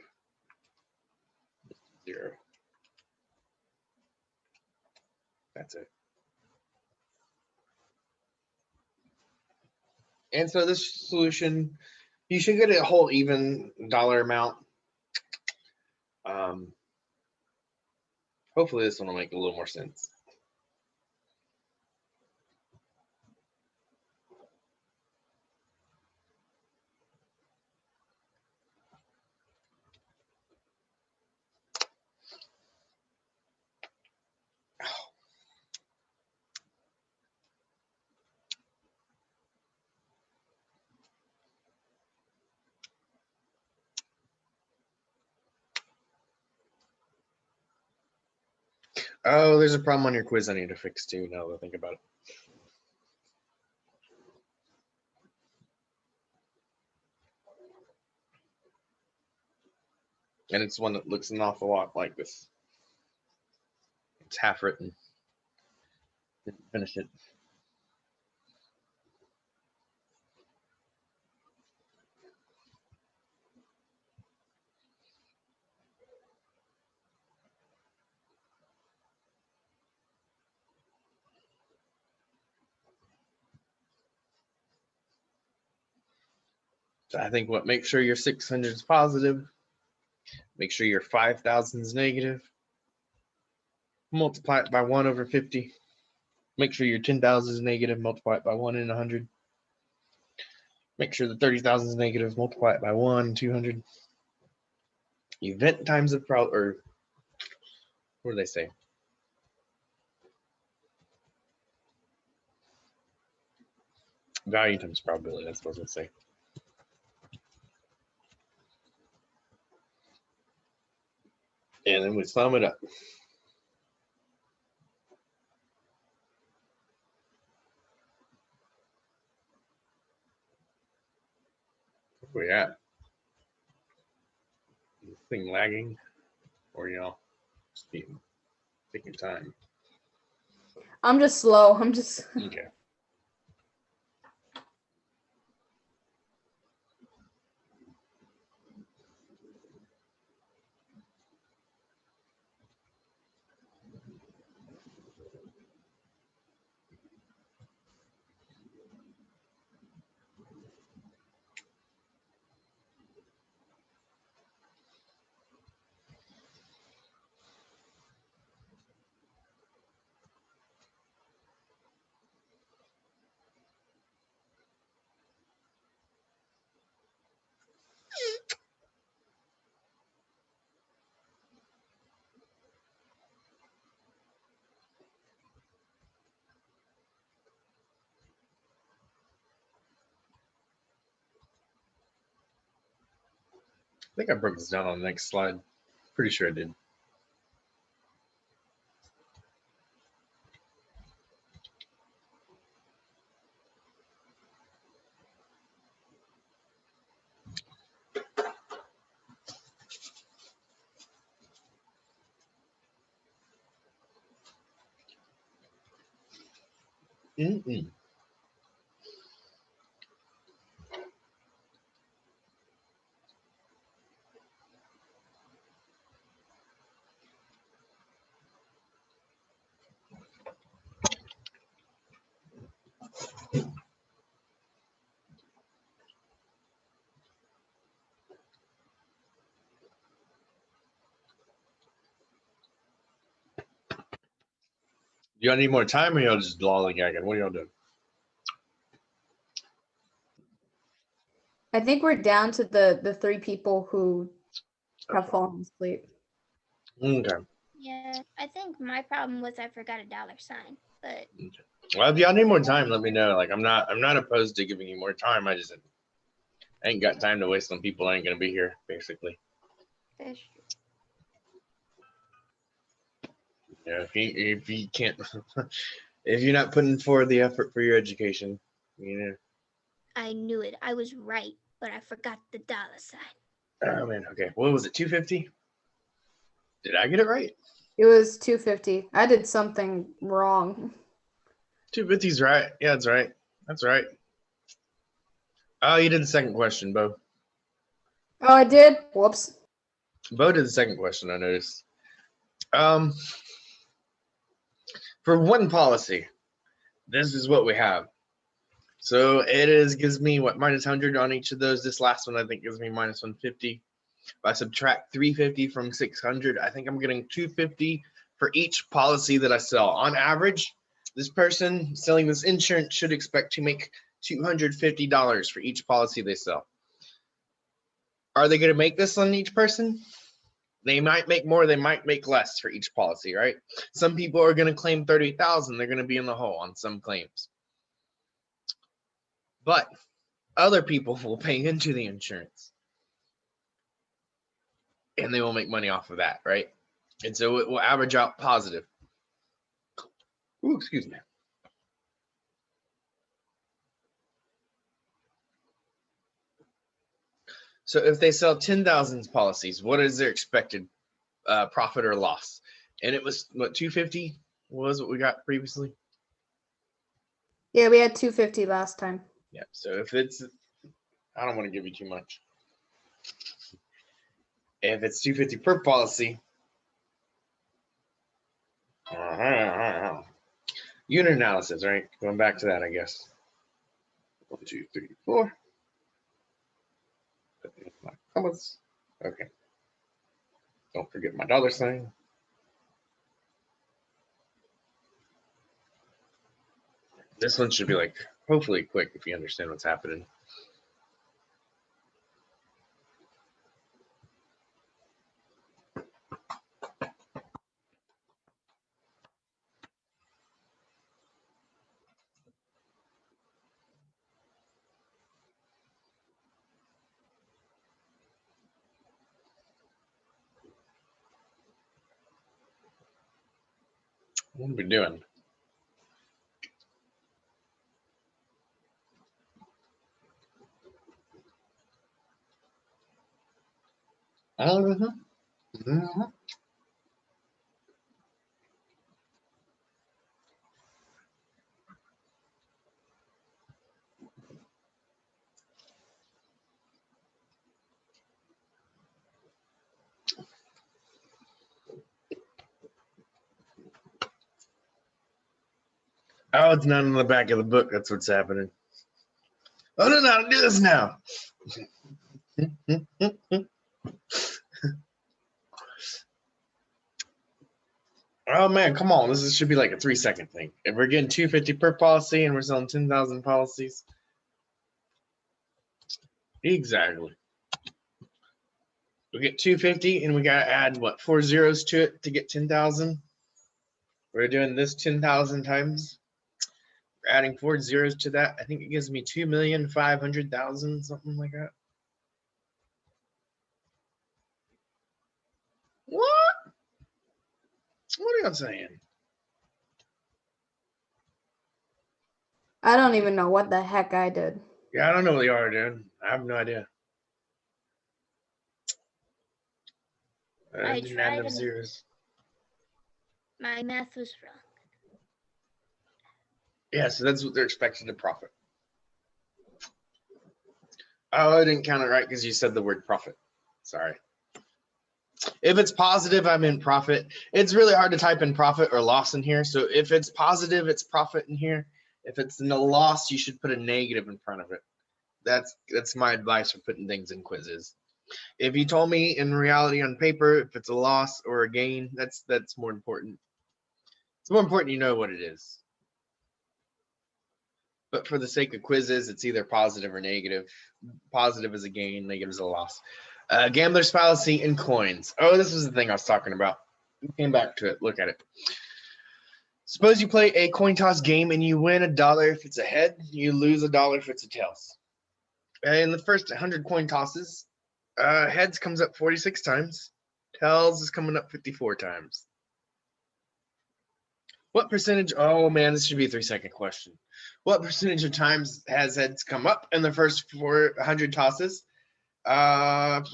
0. That's it. And so this solution, you should get a whole even dollar amount. Hopefully this one will make a little more sense. Oh, there's a problem on your quiz I need to fix too, now that I think about it. And it's one that looks an awful lot like this. It's half written. Didn't finish it. So I think what, make sure your 600 is positive. Make sure your 5,000 is negative. Multiply it by 1 over 50. Make sure your 10,000 is negative. Multiply it by 1 in 100. Make sure the 30,000 is negative. Multiply it by 1 in 200. Event times of problem, or what do they say? Value times probability. That's what I was gonna say. And then we sum it up. Where we at? This thing lagging, or y'all just taking time? I'm just slow. I'm just. Okay. I think I broke this down on the next slide. Pretty sure I did. Mm-mm. Y'all need more time, or y'all just lollygagging? What are y'all doing? I think we're down to the 3 people who have fallen asleep. Okay. Yeah, I think my problem was I forgot a dollar sign, but Well, if y'all need more time, let me know. Like, I'm not opposed to giving you more time. I just ain't got time to waste on people that ain't gonna be here, basically. that's true. Yeah, if you can't, if you're not putting forward the effort for your education, you know. I knew it. I was right, but I forgot the dollar sign. Oh man, okay. What was it? 250? Did I get it right? It was 250. I did something wrong. 250's right. Yeah, that's right. That's right. Oh, you did the second question, Bo. Oh, I did? Whoops. Bo did the second question, I noticed. For one policy, this is what we have. So it gives me what, minus 100 on each of those. This last one I think gives me minus 150. If I subtract 350 from 600, I think I'm getting 250 for each policy that I sell. On average, this person selling this insurance should expect to make $250 for each policy they sell. Are they going to make this on each person? They might make more, they might make less for each policy, right? Some people are going to claim 30,000. They're going to be in the hole on some claims. But other people will pay into the insurance and they will make money off of that, right? And so it will average out positive. Ooh, excuse me. So if they sell 10,000 policies, what is their expected profit or loss? And it was what, 250 was what we got previously? Yeah, we had 250 last time. Yeah. So if it's, I don't want to give you too much. If it's 250 per policy, unit analysis, right? Going back to that, I guess. 1, 2, 3, 4. My commas. Okay. Don't forget my dollar sign. This one should be like, hopefully quick if you understand what's happening. What are we doing? Mhm. Oh, it's not in the back of the book. That's what's happening. Oh, no, no, do this now. Oh man, come on. Should be like a 3-second thing. If we're getting 250 per policy and we're selling 10,000 policies. Exactly. We get 250 and we got to add what, 4 zeros to it to get 10,000. We're doing this 10,000 times. We're adding 4 zeros to that. I think it gives me 2,500,000, something like that. What? What are you saying? I don't even know what the heck I did. Yeah, I don't know what you are doing. I have no idea. I didn't add enough tried. zeros. My math was wrong. Yeah, so that's what they're expected to profit. Oh, I didn't count it right because you said the word profit. Sorry. If it's positive, I'm in profit. It's really hard to type in profit or loss in here. So if it's positive, it's profit in here. If it's in a loss, you should put a negative in front of it. That's my advice for putting things in quizzes. If you told me in reality on paper, if it's a loss or a gain, that's more important. It's more important you know what it is. But for the sake of quizzes, it's either positive or negative. Positive is a gain, negative is a loss. Gambler's fallacy and coins. Oh, this is the thing I was talking about. We came back to it. Look at it. Suppose you play a coin toss game and you win $1 if it's a head. You lose $1 if it's a tails. In the first 100 coin tosses, heads comes up 46 times. Tails is coming up 54 times. What percentage? Oh man, this should be a 3-second question. What percentage of times has heads come up in the first 400 tosses? And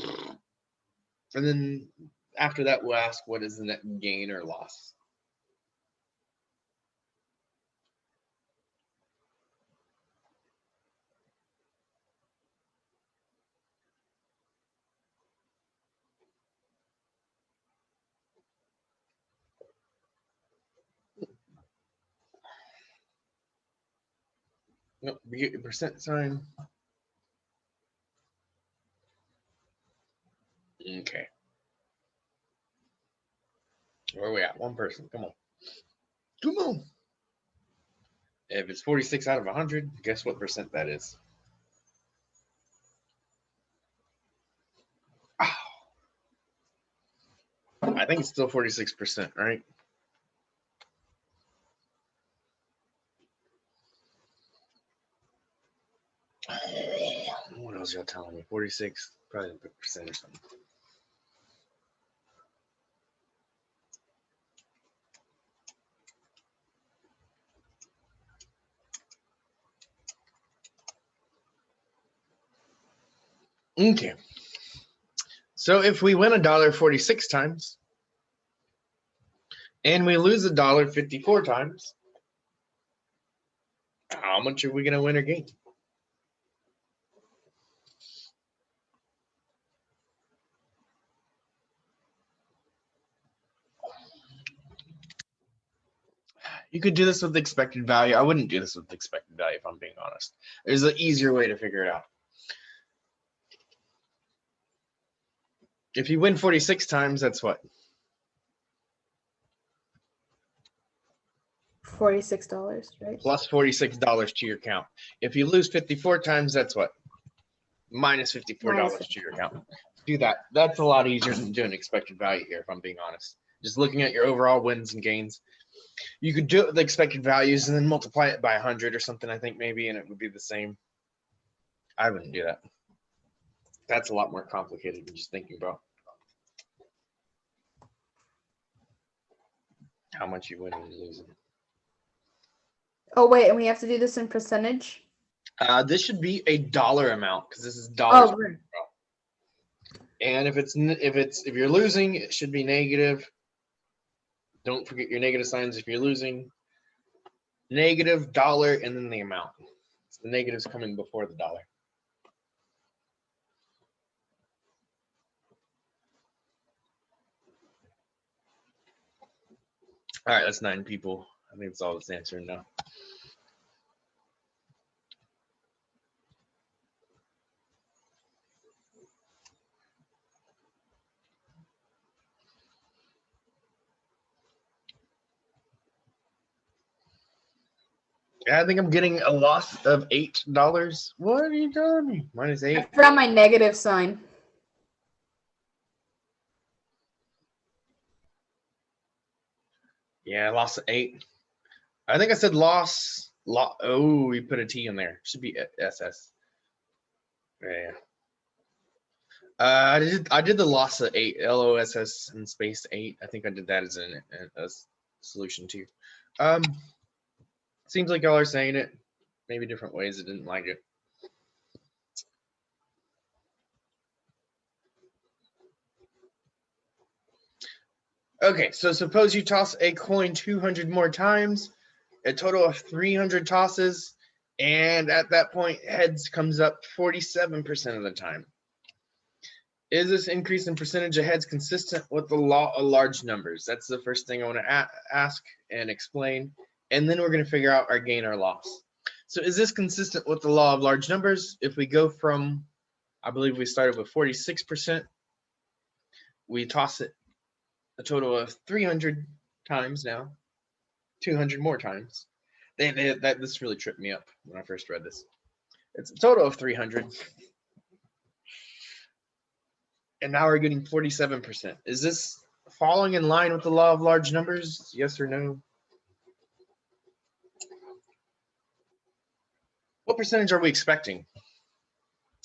then after that, we'll ask what is the net gain or loss. Nope, we get your percent sign. Okay. Where are we at? One person. Come on. Come on. If it's 46 out of 100, guess what percent that is? Oh. I think it's still 46%, right? What else y'all telling me? 46, probably a percent or something. Okay. So if we win $1 46 times and we lose $1 54 times, how much are we going to win or gain? You could do this with expected value. I wouldn't do this with expected value if I'm being honest. There's an easier way to figure it out. If you win 46 times, that's what? $46, right? Plus $46 to your account. If you lose 54 times, that's what? Minus $54 to your account. Do that. That's a lot easier than doing expected value here, if I'm being honest. Just looking at your overall wins and gains. You could do it with the expected values and then multiply it by 100 or something, I think maybe, and it would be the same. I wouldn't do that. That's a lot more complicated than just thinking about. how much you win and losing. Oh wait, and we have to do this in percentage. This should be a dollar amount because this is dollars. Oh, right. And if you're losing, it should be negative. Don't forget your negative signs if you're losing. Negative, dollar, and then the amount. So the negative's coming before the dollar. All right, that's 9 people. I think that's all that's answering now. Yeah, I think I'm getting a loss of $8. What are you telling me? Minus 8. I forgot my negative sign. Yeah, loss of 8. I think I said loss. Oh, we put a T in there. Should be SS. Yeah. I did the loss of 8. LOSS and space 8. I think I did that as a solution too. Seems like y'all are saying it. Maybe different ways. I didn't like it. Okay, so suppose you toss a coin 200 more times, a total of 300 tosses, and at that point, heads comes up 47% of the time. Is this increase in percentage of heads consistent with the law of large numbers? That's the first thing I want to ask and explain, and then we're going to figure out our gain or loss. So is this consistent with the law of large numbers? If we go from, I believe we started with 46%, we toss it a total of 300 times now, 200 more times. This really tripped me up when I first read this. It's a total of 300. And now we're getting 47%. Is this falling in line with the law of large numbers? Yes or no? What percentage are we expecting?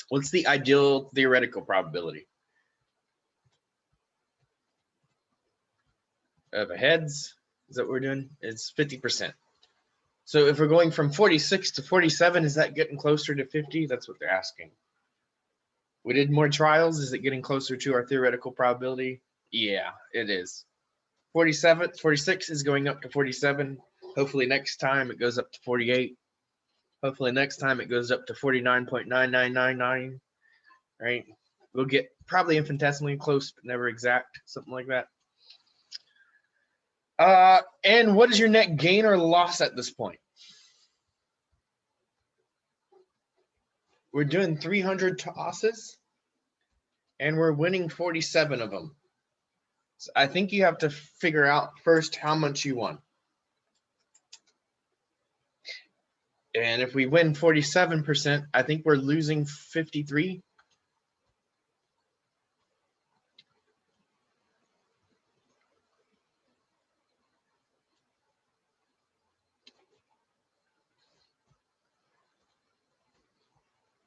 What's the ideal theoretical probability? Of heads, is that what we're doing? It's 50%. So if we're going from 46 to 47, is that getting closer to 50? That's what they're asking. We did more trials. Is it getting closer to our theoretical probability? Yeah, it is. 46 is going up to 47. Hopefully next time it goes up to 48. Hopefully next time it goes up to 49.9999. Right? We'll get probably infinitesimally close, but never exact, something like that. And what is your net gain or loss at this point? We're doing 300 tosses, and we're winning 47 of them. So I think you have to figure out first how much you won. And if we win 47%, I think we're losing 53.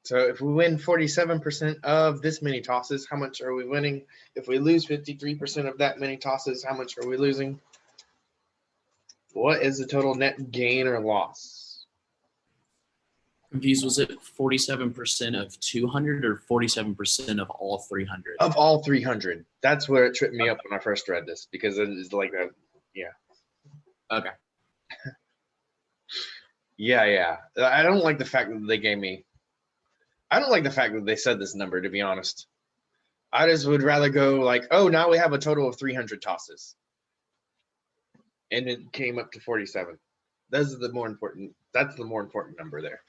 So if we win 47% of this many tosses, how much are we winning? If we lose 53% of that many tosses, how much are we losing? What is the total net gain or loss? Confused, was it 47% of 200 or 47% of all 300? Of all 300. That's where it tripped me up when I first read this, because it is like that. Yeah. Okay. Yeah. I don't like the fact that they gave me. I don't like the fact that they said this number, to be honest. I just would rather go like, oh, now we have a total of 300 tosses. And it came up to 47. That's the more important number there.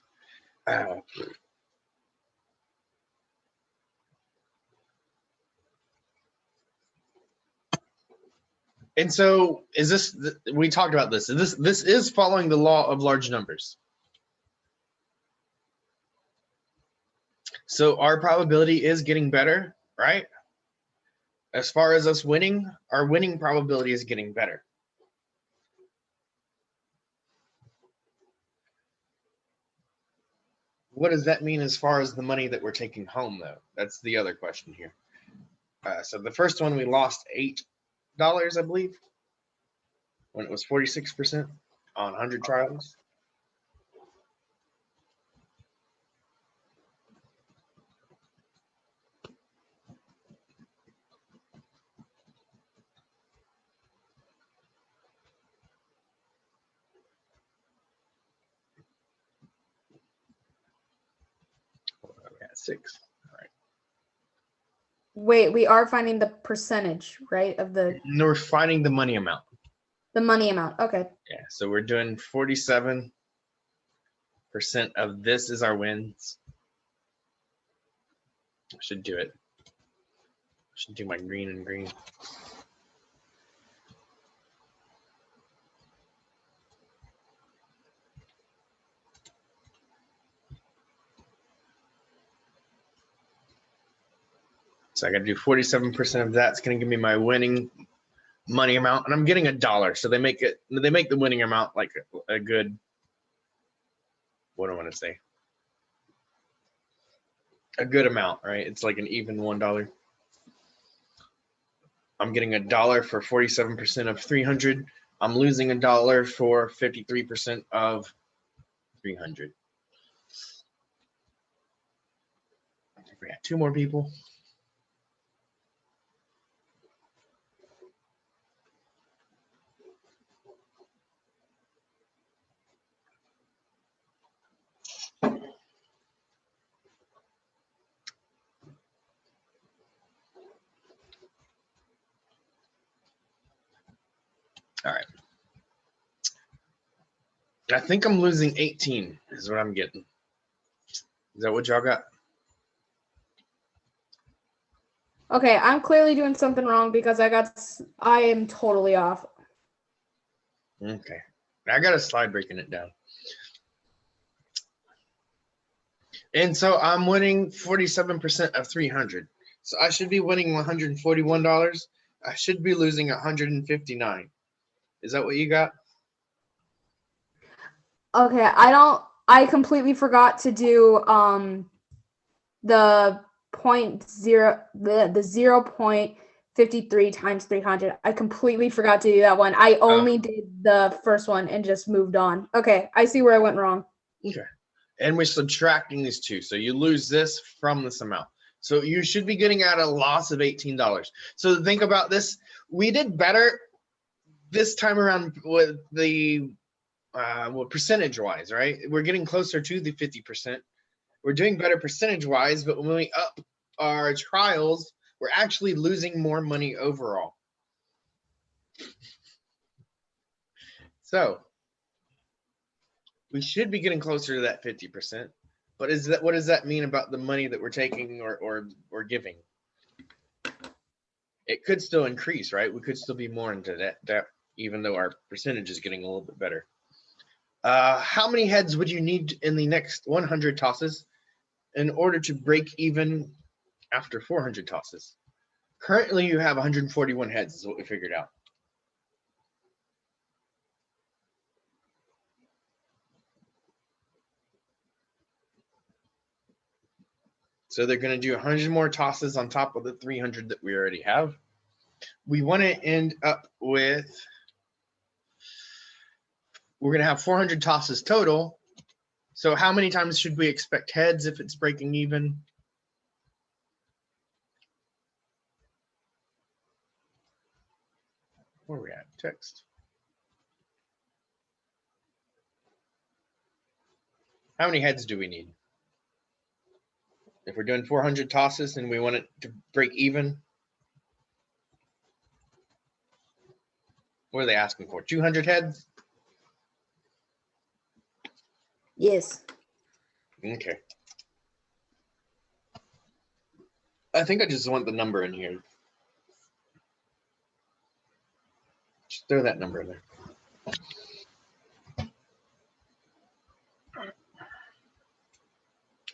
And so is this, we talked about this. This is following the law of large numbers. So our probability is getting better, right? As far as us winning, our winning probability is getting better. What does that mean as far as the money that we're taking home, though? That's the other question here. So the first one, we lost $8, I believe. when it was 46% on 100 trials. We got 6. Wait, we are finding the percentage, right, of the And we're finding the money amount. money amount. Okay. Yeah, so we're doing 47% of this is our wins. I should do it. I should do my green and green. So I got to do 47% of that. It's going to give me my winning money amount, and I'm getting $1. So they make the winning amount like a good, what do I want to say? A good amount, right? It's like an even $1. I'm getting $1 for 47% of 300. I'm losing $1 for 53% of 300. We got 2 more people. All right. I think I'm losing 18 is what I'm getting. Is that what y'all got? Okay, I'm clearly doing something wrong because I am totally off. Okay. I got a slide breaking it down. And so I'm winning 47% of 300. So I should be winning $141. I should be losing 159. Is that what you got? Okay, I completely forgot to do the 0.53 times 300. I completely forgot to do that one. I only did the first one and just moved on. Okay, I see where I went wrong. Okay. And we're subtracting these two. So you lose this from this amount. So you should be getting at a loss of $18. So think about this. We did better this time around with the percentage wise, right? We're getting closer to the 50%. We're doing better percentage wise, but when we up our trials, we're actually losing more money overall. So we should be getting closer to that 50%. But what does that mean about the money that we're taking or giving? It could still increase, right? We could still be more into that even though our percentage is getting a little bit better. How many heads would you need in the next 100 tosses in order to break even after 400 tosses? Currently, you have 141 heads is what we figured out. So they're going to do 100 more tosses on top of the 300 that we already have. We want to end up with, we're going to have 400 tosses total. So how many times should we expect heads if it's breaking even? Where are we at? Text. How many heads do we need? If we're doing 400 tosses and we want it to break even, what are they asking for? 200 heads? Yes. Okay. I think I just want the number in here. Just throw that number in there.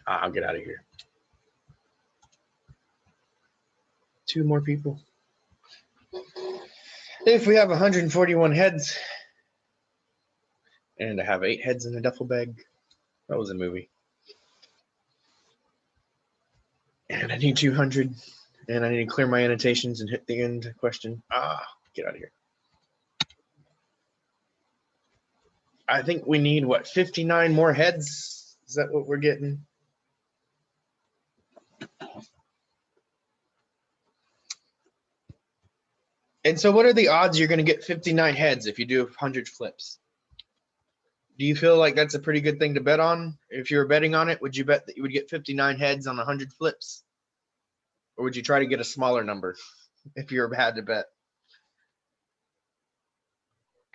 I'll get out of here. 2 more people. If we have 141 heads, and I have 8 heads in the duffel bag, that was a movie. And I need 200, and I need to clear my annotations and hit the end question. Get out of here. I think we need what, 59 more heads? Is that what we're getting? And so what are the odds you're going to get 59 heads if you do 100 flips? Do you feel like that's a pretty good thing to bet on? If you were betting on it, would you bet that you would get 59 heads on 100 flips? Or would you try to get a smaller number if you had to bet?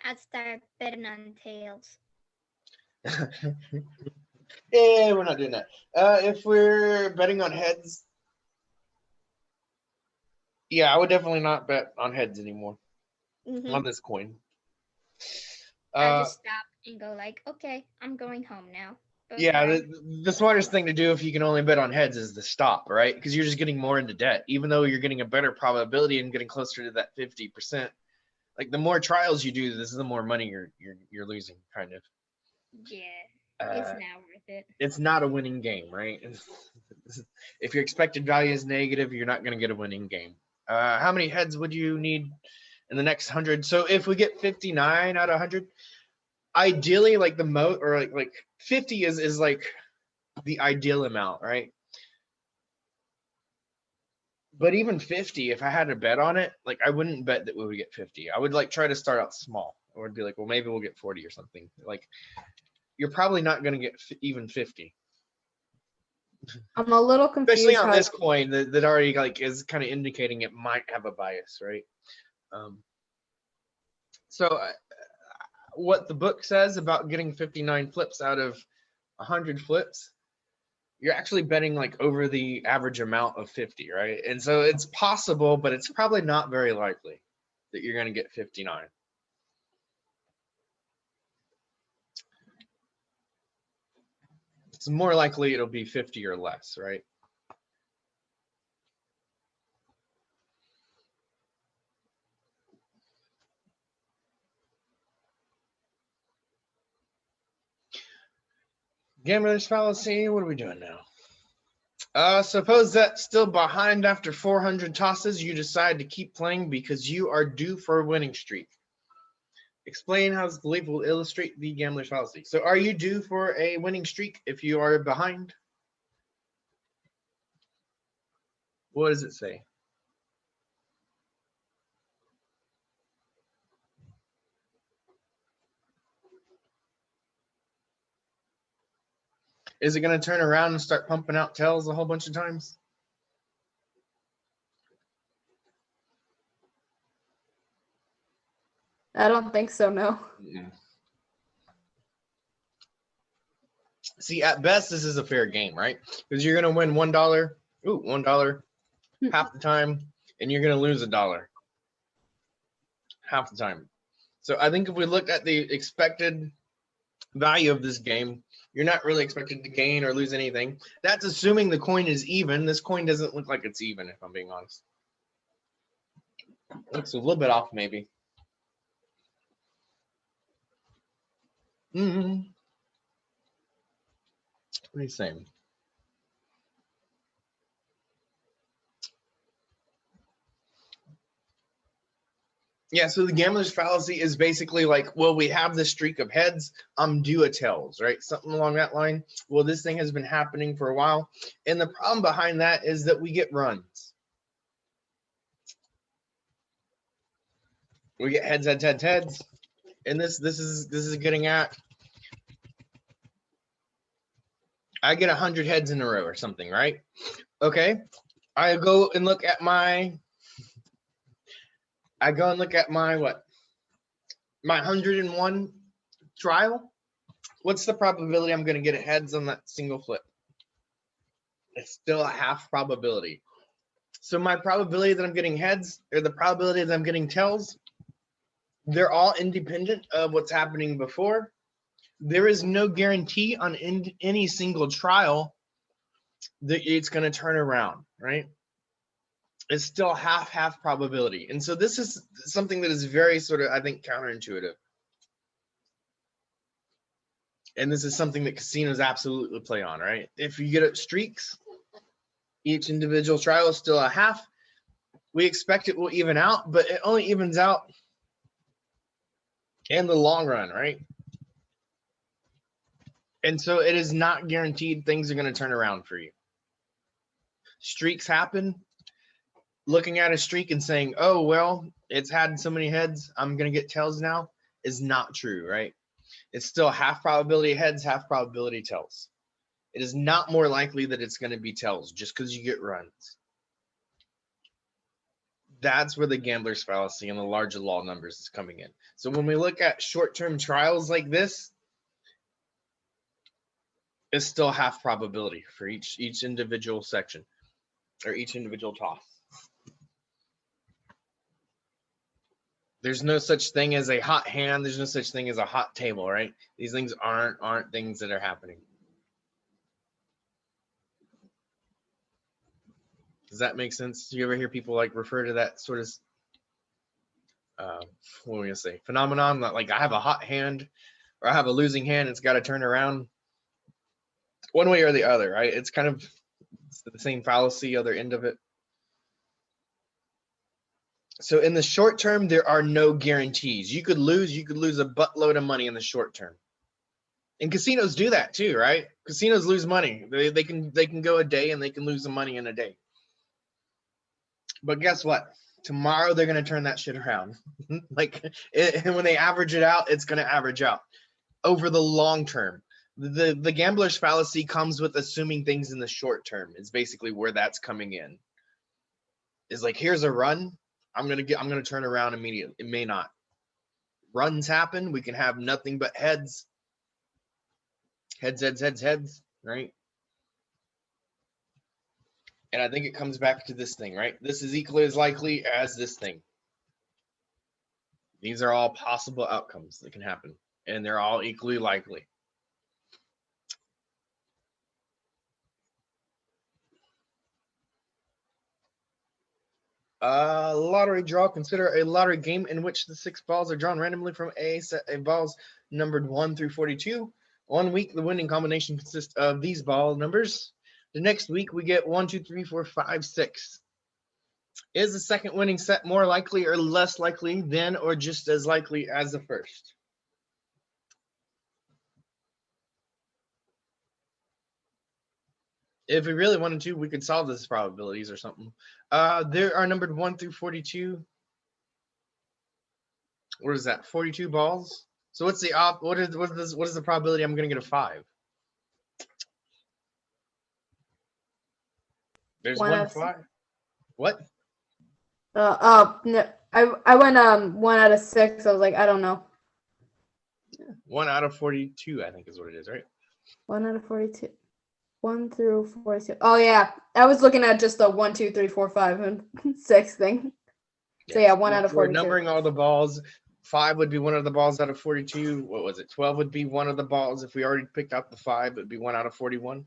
I'd start betting on tails. Yeah, we're not doing that. If we're betting on heads, yeah, I would definitely not bet on heads anymore Mhm. on this coin. I just stop and go like, okay, I'm going home now. Both Yeah, right. the smartest thing to do if you can only bet on heads is to stop, right? Because you're just getting more into debt, even though you're getting a better probability and getting closer to that 50%. Like the more trials you do, this is the more money you're losing, kind of. Yeah, it's Uh, not worth it. it's not a winning game, right? If your expected value is negative, you're not going to get a winning game. How many heads would you need in the next 100? So if we get 59 out of 100, ideally, like the most, or like 50 is like the ideal amount, right? But even 50, if I had to bet on it, like I wouldn't bet that we would get 50. I would like try to start out small. I would be like, well, maybe we'll get 40 or something. Like you're probably not going to get even 50. I'm a little confused. Especially on how- this coin that already like is kind of indicating it might have a bias, right? So what the book says about getting 59 flips out of 100 flips, you're actually betting like over the average amount of 50, right? And so it's possible, but it's probably not very likely that you're going to get 59. It's more likely it'll be 50 or less, right? Gambler's fallacy, what are we doing now? Suppose that's still behind after 400 tosses, you decide to keep playing because you are due for a winning streak. Explain how this belief will illustrate the gambler's fallacy. So are you due for a winning streak if you are behind? What does it say? Is it going to turn around and start pumping out tails a whole bunch of times? I don't think so, no. See, at best, this is a fair game, right? Because you're going to win $1, $1 half the time, and you're going to lose $1 half the time. So I think if we look at the expected value of this game, you're not really expected to gain or lose anything. That's assuming the coin is even. This coin doesn't look like it's even, if I'm being honest. Looks a little bit off, maybe. What are you saying? Yeah, so the gambler's fallacy is basically like, well, we have this streak of heads, I'm due a tails, right? Something along that line. Well, this thing has been happening for a while. And the problem behind that is that we get runs. We get heads, heads, heads, heads. And this is getting at, I get 100 heads in a row or something, right? Okay, I go and look at my what? My 101 trial. What's the probability I'm going to get heads on that single flip? It's still a half probability. So my probability that I'm getting heads or the probability that I'm getting tails, they're all independent of what's happening before. There is no guarantee on any single trial that it's going to turn around, right? It's still half probability. And so this is something that is very sort of, I think, counterintuitive. And this is something that casinos absolutely play on, right? If you get up streaks, each individual trial is still a half. We expect it will even out, but it only evens out in the long run, right? And so it is not guaranteed things are going to turn around for you. Streaks happen. Looking at a streak and saying, oh, well, it's had so many heads, I'm going to get tails now, is not true, right? It's still half probability heads, half probability tails. It is not more likely that it's going to be tails just because you get runs. That's where the gambler's fallacy and the larger law numbers is coming in. So when we look at short-term trials like this, it's still half probability for each individual section or each individual toss. There's no such thing as a hot hand. There's no such thing as a hot table, right? These things aren't things that are happening. Does that make sense? Do you ever hear people like refer to that sort of, what am I gonna say, phenomenon? Like I have a hot hand or I have a losing hand. It's got to turn around one way or the other, right? It's kind of the same fallacy, other end of it. So in the short term, there are no guarantees. You could lose a buttload of money in the short term. And casinos do that too, right? Casinos lose money. They can go a day and they can lose the money in a day. But guess what? Tomorrow they're going to turn that shit around. And when they average it out, it's going to average out over the long term. The gambler's fallacy comes with assuming things in the short term. Is basically where that's coming in. Is like, here's a run. I'm gonna turn around immediately. It may not. Runs happen. We can have nothing but heads. Heads, right? And I think it comes back to this thing, right? This is equally as likely as this thing. These are all possible outcomes that can happen, and they're all equally likely. Lottery draw. Consider a lottery game in which the 6 balls are drawn randomly from a set of balls numbered 1 through 42. 1 week, the winning combination consists of these ball numbers. The next week, we get 1, 2, 3, 4, 5, 6. Is the second winning set more likely or less likely than or just as likely as the first? If we really wanted to, we could solve this probabilities or something. There are numbered 1 through 42. What is that? 42 balls. So what's the what is the probability I'm going to get a 5? There's One one out of 5. What? No, I went 1 out of 6. I was like, I don't know. 1 out of 42, I think is what it is, right? 1 out of 42. 1 through 42. Oh yeah, I was looking at just the 1, 2, 3, 4, 5, and 6 thing. So yeah, 1 out of 42. We're numbering all the balls. 5 would be one of the balls out of 42. What was it? 12 would be one of the balls. If we already picked out the 5, it'd be 1 out of 41.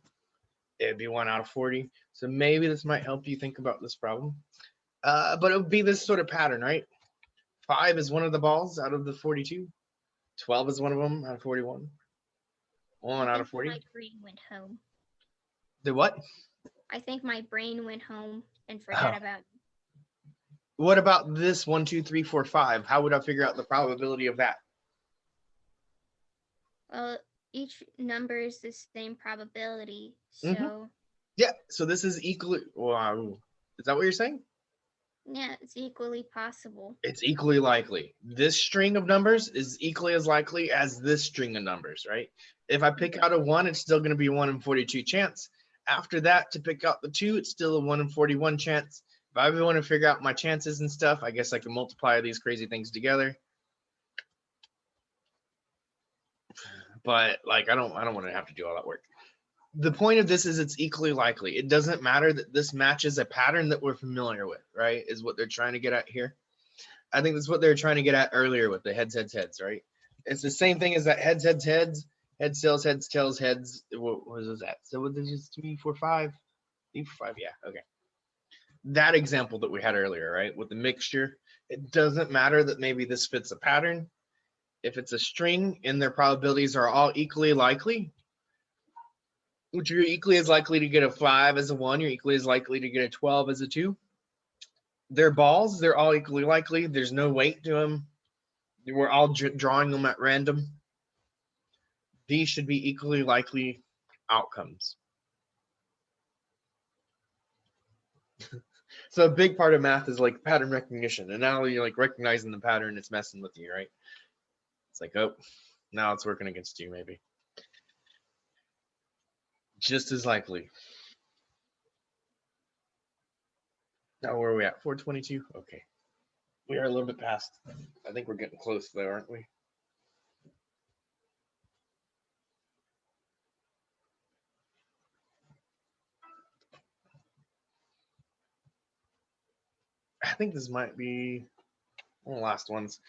It'd be 1 out of 40. So maybe this might help you think about this problem. But it would be this sort of pattern, right? 5 is one of the balls out of the 42. 12 is one of them out of 41. 1 out of 40. My brain went home. The what? I think my brain went home and forgot about it. What about this 1, 2, 3, 4, 5? How would I figure out the probability of that? Well, each number is the same probability. So Yeah, so this is equally, wow. Is that what you're saying? yeah, it's equally possible. It's equally likely. This string of numbers is equally as likely as this string of numbers, right? If I pick out a 1, it's still going to be a 1 in 42 chance. After that, to pick out the 2, it's still a 1 in 41 chance. If I ever want to figure out my chances and stuff, I guess I can multiply these crazy things together. But like, I don't want to have to do all that work. The point of this is it's equally likely. It doesn't matter that this matches a pattern that we're familiar with, right? Is what they're trying to get at here. I think that's what they're trying to get at earlier with the heads, right? It's the same thing as that heads, heads, tails, heads. What was that? So what is this? 3, 4, 5? 3, 4, 5, yeah, okay. That example that we had earlier, right? With the mixture, it doesn't matter that maybe this fits a pattern. If it's a string and their probabilities are all equally likely, which you're equally as likely to get a 5 as a 1, you're equally as likely to get a 12 as a 2. They're balls, they're all equally likely. There's no weight to them. We're all drawing them at random. these should be equally likely outcomes. So a big part of math is like pattern recognition. And now you're like recognizing the pattern, it's messing with you, right? It's like, oh, now it's working against you, maybe. Just as likely. Now where are we at? 422? Okay. We are a little bit past. I think we're getting close though, aren't we? I think this might be one of the last ones.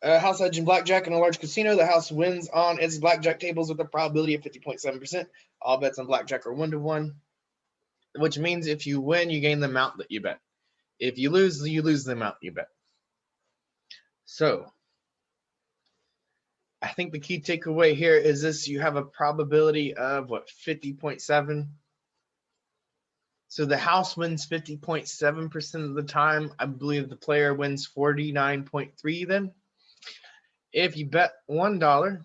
House edge and blackjack in a large casino. The house wins on its blackjack tables with a probability of 50.7%. All bets on blackjack are 1-to-1, which means if you win, you gain the amount that you bet. If you lose the amount you bet. So I think the key takeaway here is this: you have a probability of what, 50.7. So the house wins 50.7% of the time. I believe the player wins 49.3 then. If you bet $1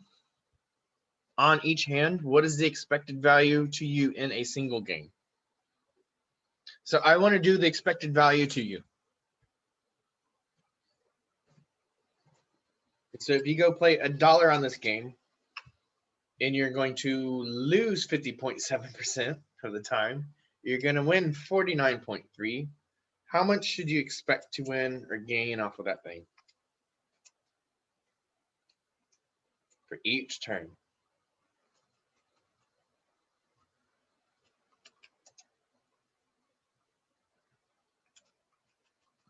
on each hand, what is the expected value to you in a single game? So I want to do the expected value to you. So if you go play $1 on this game and you're going to lose 50.7% of the time, you're going to win 49.3. How much should you expect to win or gain off of that thing for each turn?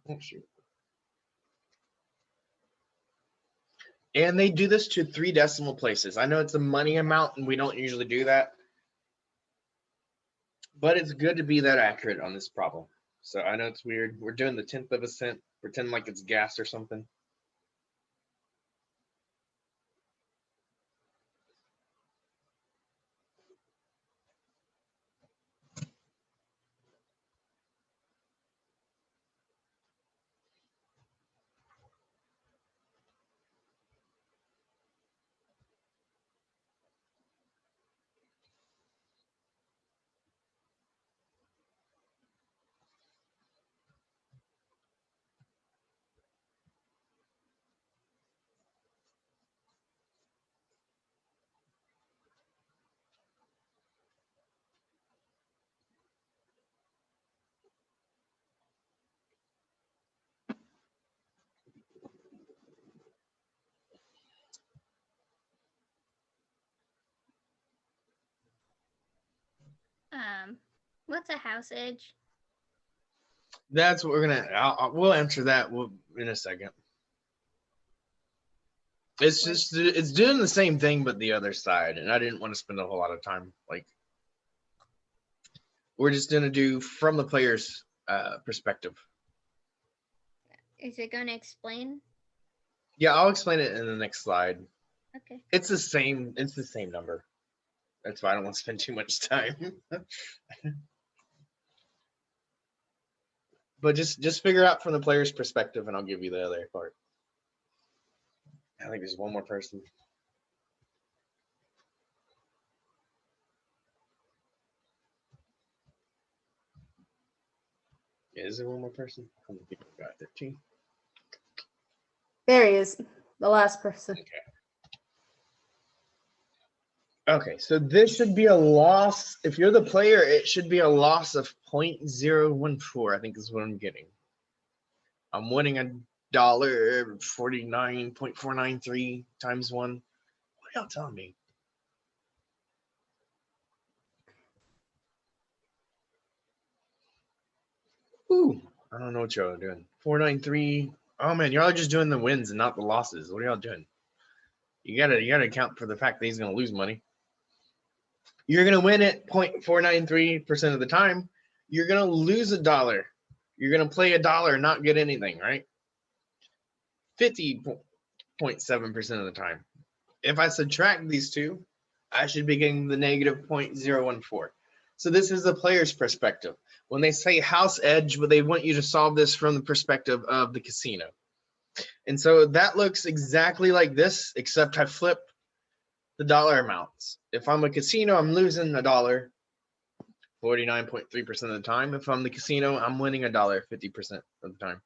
Oh, shoot. And they do this to 3 decimal places. I know it's a money amount and we don't usually do that, but it's good to be that accurate on this problem. So I know it's weird. We're doing the 10th of a cent, pretend like it's gas or something. What's a house edge? That's what we're gonna. We'll answer that in a second. It's just it's doing the same thing but the other side, and I didn't want to spend a whole lot of time. Like, we're just gonna do from the player's perspective. Is it gonna explain? Yeah, I'll explain it in the next slide. Okay. It's the same. It's the same number. That's why I don't want to spend too much time. But just figure out from the player's perspective, and I'll give you the other part. I think there's one more person. Yeah, is there one more person? How many people got 13? There he is, the last person. Okay, so this should be a loss. If you're the player, it should be a loss of 0.014, I think is what I'm getting. I'm winning $1, 49.493 times 1. What are y'all telling me? Ooh, I don't know what y'all are doing. 493. Oh man, y'all are just doing the wins and not the losses. What are y'all doing? You gotta account for the fact that he's gonna lose money. You're gonna win it 0.493% of the time. You're gonna lose $1. You're gonna play $1 and not get anything, right? 50.7% of the time. If I subtract these two, I should be getting the negative 0.014. So this is the player's perspective. When they say house edge, they want you to solve this from the perspective of the casino. And so that looks exactly like this, except I flip the dollar amounts. If I'm a casino, I'm losing a dollar 49.3% of the time. If I'm the casino, I'm winning a dollar 50% of the time.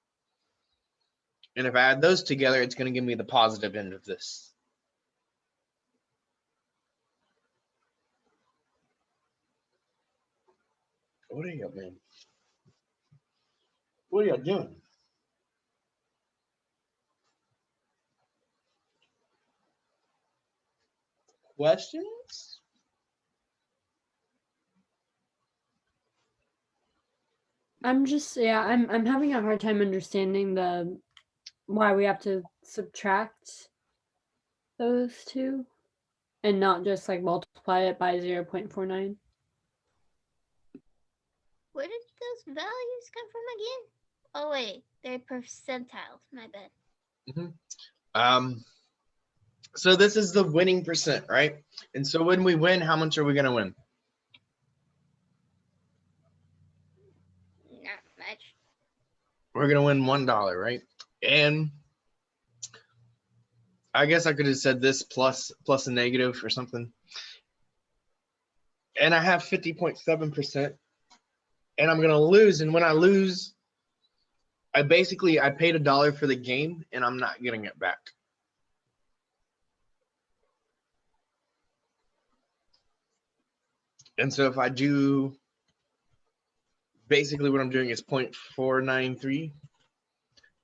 And if I add those together, it's going to give me the positive end of this. What are you, man? What are y'all doing? Questions? I'm just I'm having a hard time understanding the why we have to subtract those two and not just like multiply it by 0.49. Where did those values come from again? Oh wait, they're percentiles. My bad. So this is the winning percent, right? And so when we win, how much are we going to win? Not much. We're going to win $1, right? And I guess I could have said this plus a negative or something. And I have 50.7%. And I'm going to lose. And when I lose, I paid $1 for the game and I'm not getting it back. And so if I do, basically what I'm doing is 0.493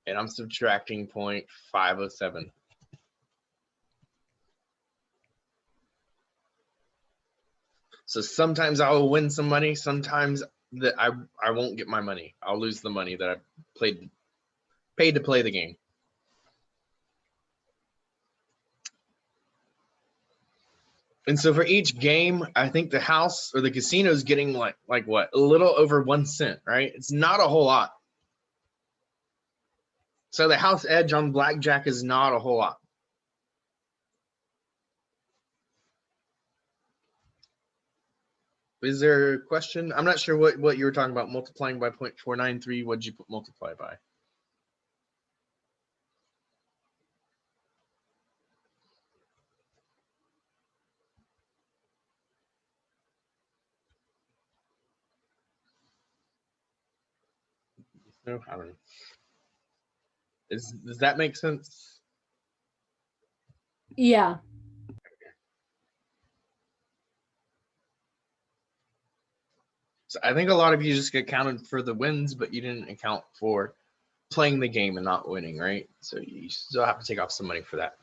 and I'm subtracting 0.507. So sometimes I will win some money. Sometimes that I won't get my money. I'll lose the money that I paid to play the game. And so for each game, I think the house or the casino is getting like what? A little over 1 cent, right? It's not a whole lot. So the house edge on blackjack is not a whole lot. Is there a question? I'm not sure what you were talking about, multiplying by 0.493. What did you multiply by? No, I don't know. Does that make sense? Yeah. So I think a lot of you just get counted for the wins, but you didn't account for playing the game and not winning, right? So you still have to take off some money for that.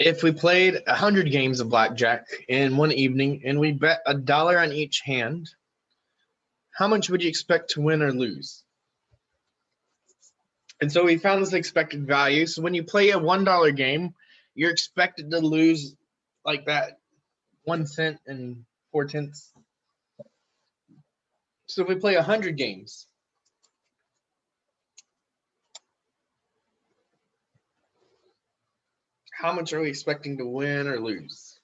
If we played 100 games of blackjack in one evening and we bet $1 on each hand, how much would you expect to win or lose? And so we found this expected value. So when you play a $1 game, you're expected to lose like that 1 cent and 4 tenths. So if we play 100 games, how much are we expecting to win or lose?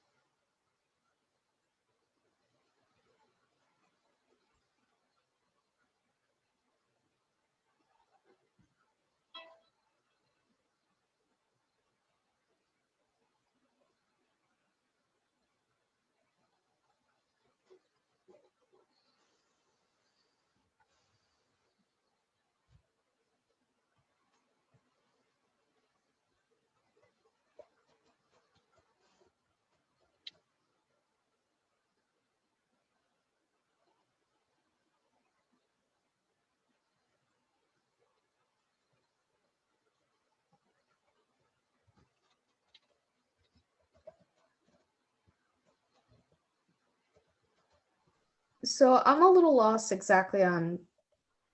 So I'm a little lost exactly on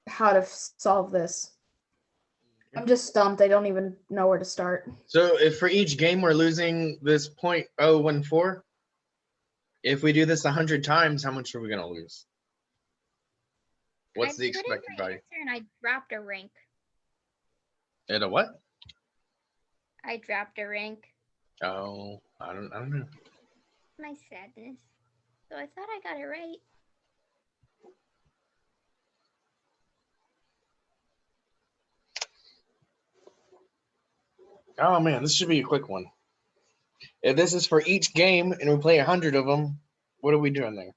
how to solve this. I'm just stumped. I don't even know where to start. So if for each game we're losing this 0.014, if we do this 100 times, how much are we going to lose? What's the I put in expected my value? answer and I dropped a rank. At a what? I dropped a rank. Oh, I don't know. My sadness. So I thought I got it right. Oh man, this should be a quick one. If this is for each game and we play 100 of them, what are we doing there?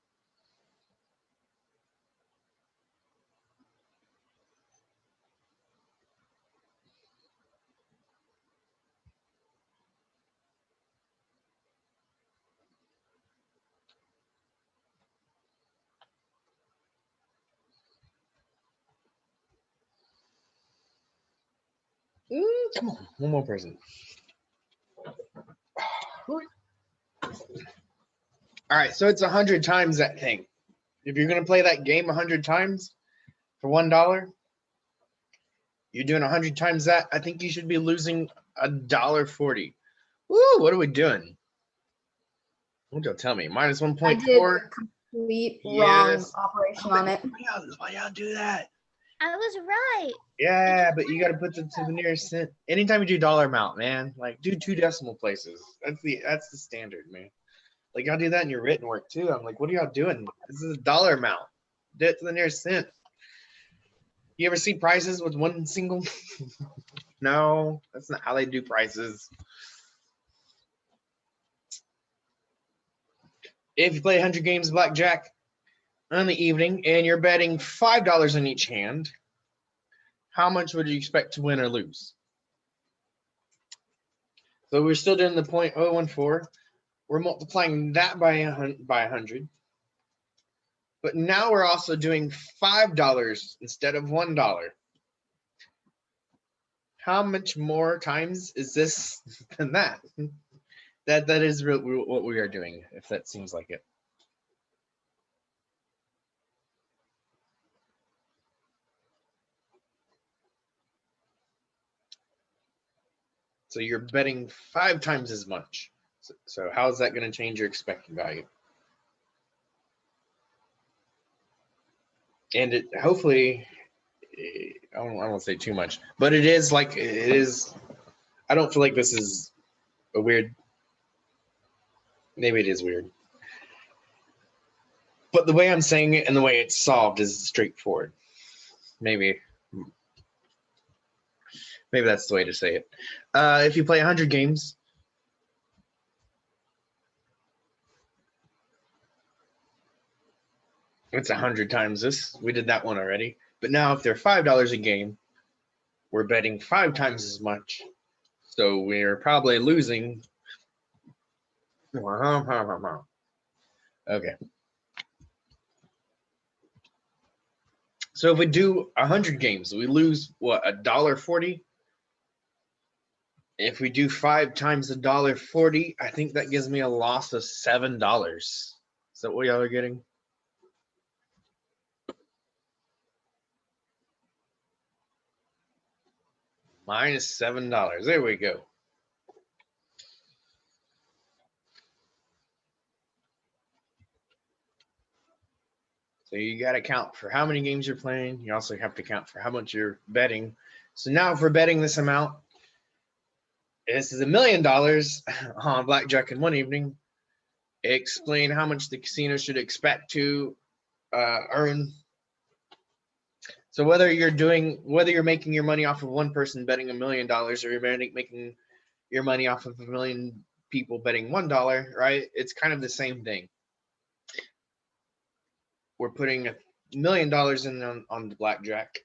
Come on, one more person. All right, so it's 100 times that thing. If you're gonna play that game 100 times for $1, you're doing 100 times that. I think you should be losing $1.40. Woo! What are we doing? What y'all tell me? Minus I did 1.4. a complete wrong Yes. operation on it. Why y'all do that? I was right. Yeah, but you got to put it to the nearest cent. Anytime you do dollar amount, man, like do 2 decimal places. That's the standard, man. Like y'all do that in your written work too. I'm like, what are y'all doing? This is a dollar amount. Do it to the nearest cent. You ever see prices with one single? No, that's not how they do prices. If you play 100 games of blackjack in the evening and you're betting $5 on each hand, how much would you expect to win or lose? So we're still doing the 0.014. We're multiplying that by 100. But now we're also doing $5 instead of $1. How much more times is this than that? That is really what we are doing, if that seems like it. So you're betting 5 times as much. So how is that going to change your expected value? And it hopefully, I don't want to say too much, but it is like, it is, I don't feel like this is a weird, maybe it is weird. But the way I'm saying it and the way it's solved is straightforward. Maybe that's the way to say it. If you play 100 games, it's 100 times this. We did that one already. But now if they're $5 a game, we're betting 5 times as much. So we're probably losing. Okay. So if we do 100 games, we lose what, $1.40? If we do 5 times $1.40, I think that gives me a loss of $7. Is that what y'all are getting? Minus $7. There we go. So you got to count for how many games you're playing. You also have to count for how much you're betting. So now if we're betting this amount, this is $1 million on blackjack in one evening. Explain how much the casino should expect to earn. So whether you're making your money off of one person betting $1 million, or you're making your money off of 1 million people betting $1, right? It's kind of the same thing. We're putting $1 million in on the blackjack.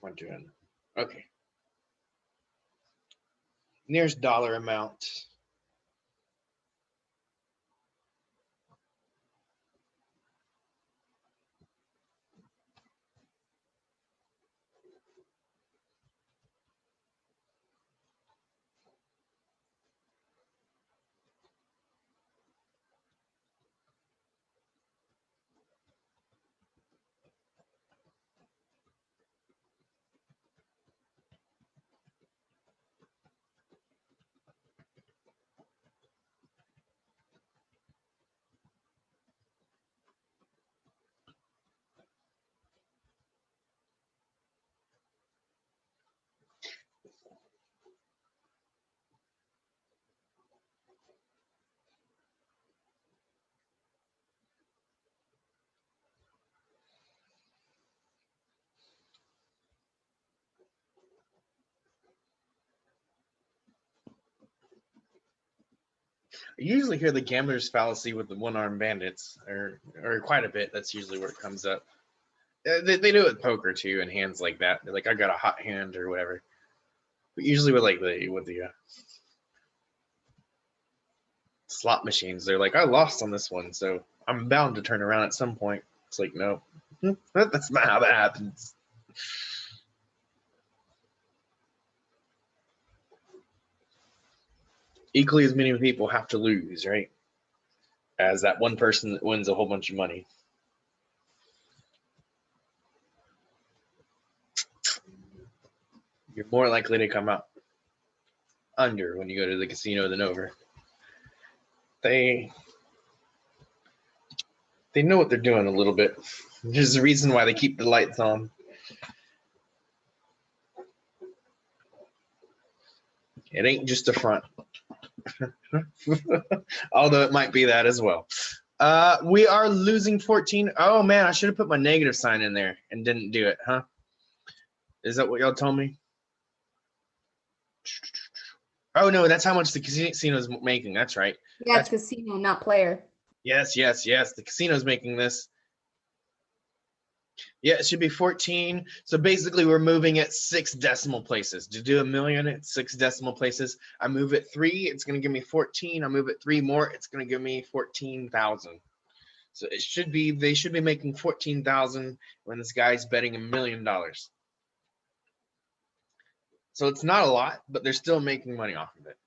What am I doing? Okay. Nearest dollar amount. usually hear the gambler's fallacy with the one-armed bandits, or quite a bit. That's usually where it comes up. They do it with poker too, and hands like that. They're like, I got a hot hand or whatever. But usually with like the slot machines, they're like, I lost on this one, so I'm bound to turn around at some point. It's like, no, that's not how that happens. Equally as many people have to lose, right? As that one person that wins a whole bunch of money. You're more likely to come out under when you go to the casino than over. They know what they're doing a little bit. There's a reason why they keep the lights on. It ain't just a front. Although it might be that as well. We are losing 14. Oh man, I should have put my negative sign in there and didn't do it, huh? Is that what y'all told me? Oh no, that's how much the casino's making. That's right. Yeah, it's casino, not player. Yes. The casino's making this. Yeah, it should be 14. So basically we're moving at 6 decimal places. To do a million at 6 decimal places, I move it 3, it's going to give me 14. I move it 3 more, it's going to give me 14,000. So it should be, they should be making 14,000 when this guy's betting $1 million. So it's not a lot, but they're still making money off of it.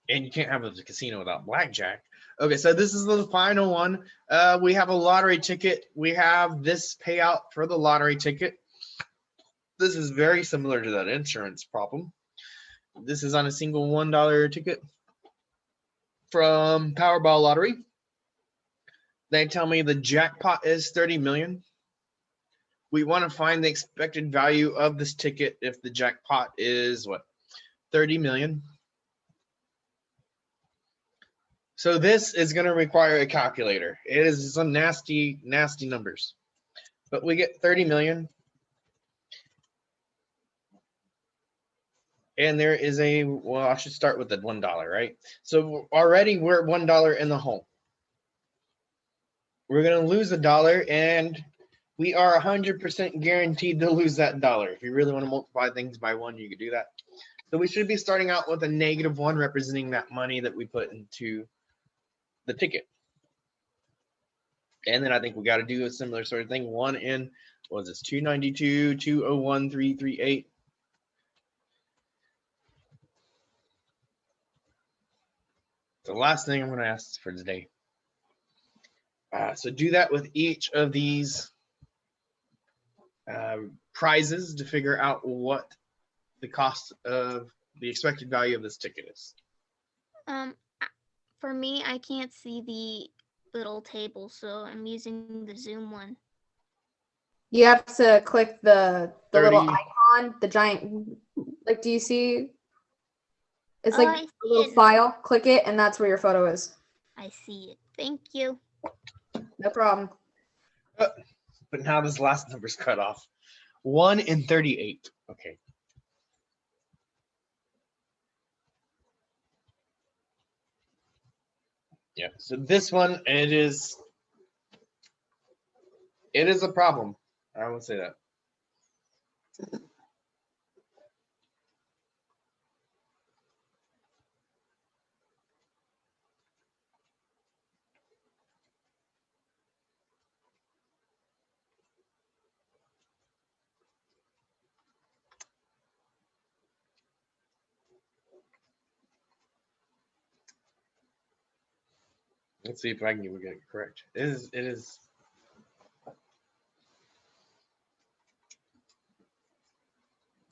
And you can't have a casino without blackjack. Okay, so this is the final one. We have a lottery ticket. We have this payout for the lottery ticket. This is very similar to that insurance problem. This is on a single $1 ticket from Powerball Lottery. They tell me the jackpot is 30 million. We want to find the expected value of this ticket if the jackpot is what? 30 million. So this is going to require a calculator. It is some nasty, nasty numbers. But we get 30 million. And there is a, well, I should start with the $1, right? So already we're at $1 in the hole. We're going to lose $1, and we are 100% guaranteed to lose that $1. If you really want to multiply things by 1, you could do that. So we should be starting out with a -1 representing that money that we put into the ticket. And then I think we got to do a similar sort of thing. 1 in, what was this, 292, 201, 338. The last thing I'm going to ask for today. So do that with each of these prizes to figure out what the cost of the expected value of this ticket is. For me, I can't see the little table, so I'm using the Zoom one. You have to click the 30. little icon, the giant, like, do you see? It's Oh, like I a see little it. file. Click it, and that's where your photo is. I see it. Thank you. No problem. But now this last number's cut off. 1 in 38. Okay. Yeah, so this one, it is a problem. I will say that. Let's see if I can get it correct. It is.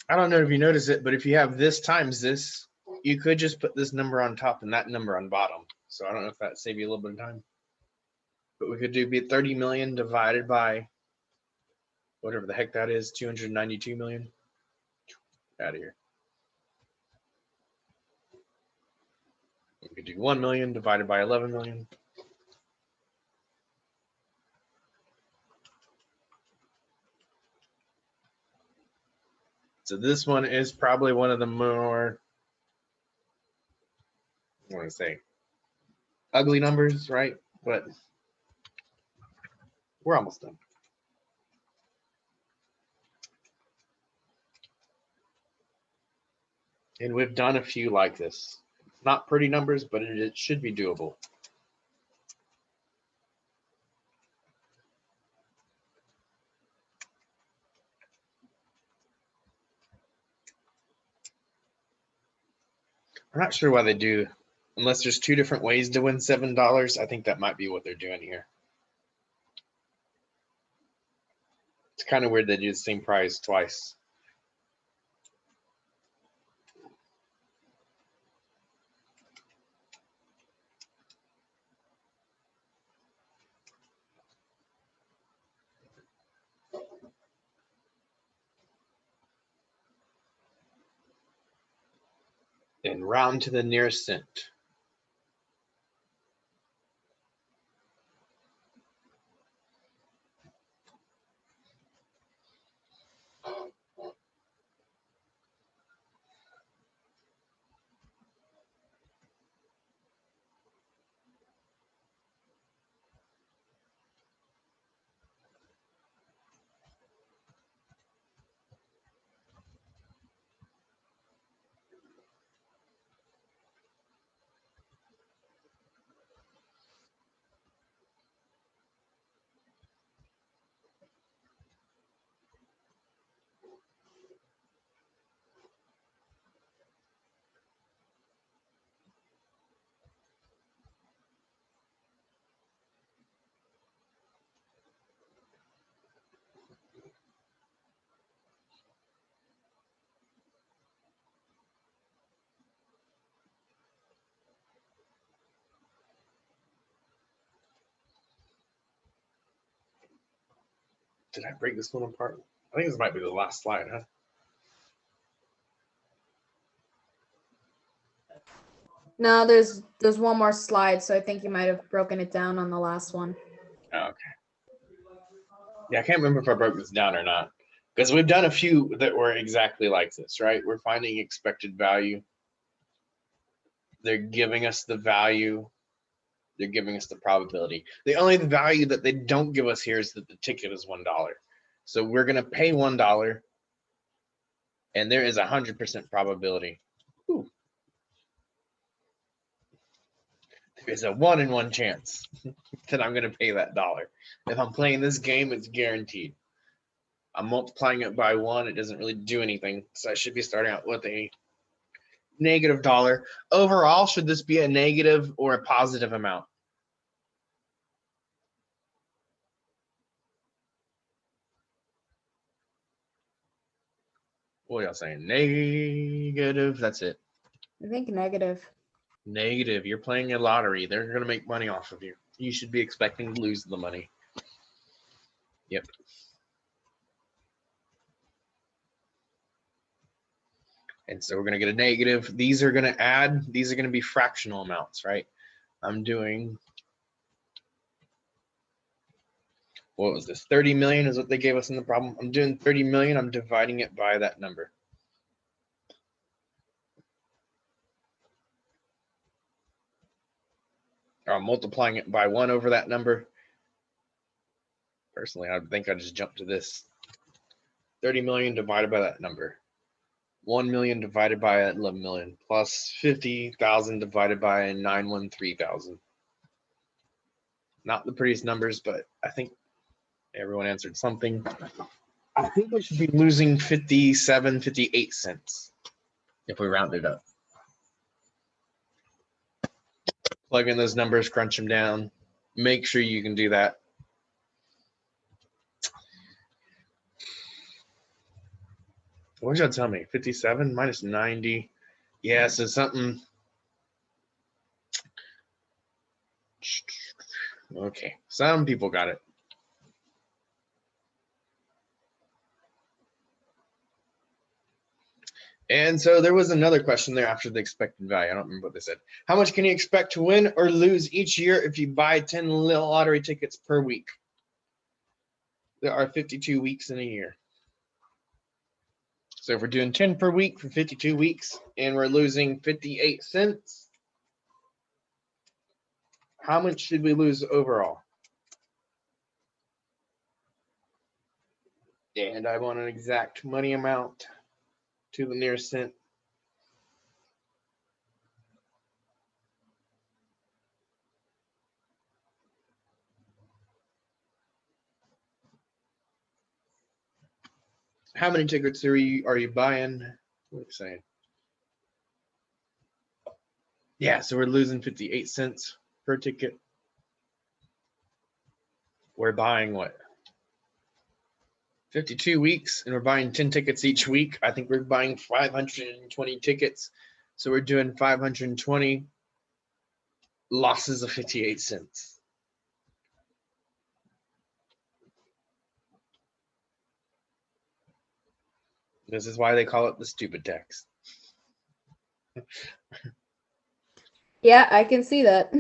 I don't know if you notice it, but if you have this times this, you could just put this number on top and that number on bottom. So I don't know if that save you a little bit of time. But we could do 30 million divided by whatever the heck that is, 292 million. Out of here. We could do 1 million divided by 11 million. So this one is probably one of the more, I want to say, ugly numbers, right? But we're almost done. And we've done a few like this. Not pretty numbers, but it should be doable. I'm not sure why they do, unless there's two different ways to win $7. I think that might be what they're doing here. It's kind of weird they do the same prize twice. And round to the nearest cent. Did I break this one apart? I think this might be the last slide, huh? No, there's one more slide, so I think you might have broken it down on the last one. Oh, okay. Yeah, I can't remember if I broke this down or not. Because we've done a few that were exactly like this, right? We're finding expected value. They're giving us the value. They're giving us the probability. The only value that they don't give us here is that the ticket is $1. So we're going to pay $1, and there is 100% probability. Ooh. There's a 1 in 1 chance that I'm going to pay that dollar. If I'm playing this game, it's guaranteed. I'm multiplying it by 1. It doesn't really do anything. So I should be starting out with a negative $1. Overall, should this be a negative or a positive amount? What are y'all saying? Negative. That's it. I think negative. Negative. You're playing a lottery. They're going to make money off of you. You should be expecting to lose the money. Yep. And so we're going to get a negative. These are going to add. These are going to be fractional amounts, right? I'm doing, what was this? 30 million is what they gave us in the problem. I'm doing 30 million. I'm dividing it by that number. Or I'm multiplying it by 1 over that number. Personally, I think I just jumped to this. 30 million divided by that number. 1 million divided by 11 million plus 50,000 divided by 913,000. Not the prettiest numbers, but I think everyone answered something. I think we should be losing 57, 58 cents if we round it up. Plug in those numbers, crunch them down. Make sure you can do that. What did y'all tell me? 57 minus 90. Yeah, so something. Okay, some people got it. And so there was another question there after the expected value. I don't remember what they said. How much can you expect to win or lose each year if you buy 10 lottery tickets per week? There are 52 weeks in a year. So if we're doing 10 per week for 52 weeks and we're losing 58 cents, how much should we lose overall? And I want an exact money amount to the nearest cent. How many tickets are you buying? What are you saying? Yeah, so we're losing 58 cents per ticket. We're buying what? 52 weeks, and we're buying 10 tickets each week. I think we're buying 520 tickets. So we're doing 520 losses of 58 cents. This is why they call it the stupid tax. Yeah, I can see that.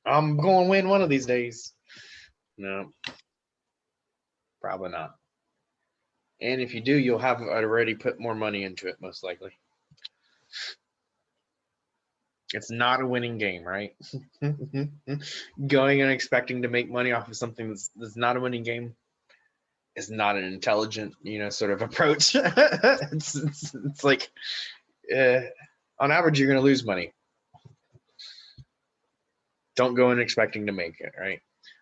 I'm going to win one of these days. No, probably not. And if you do, you'll have already put more money into it, most likely. It's not a winning game, right? Going and expecting to make money off of something that's not a winning game is not an intelligent, sort of approach. It's like, on average, you're going to lose money. Don't go in expecting to make it, right?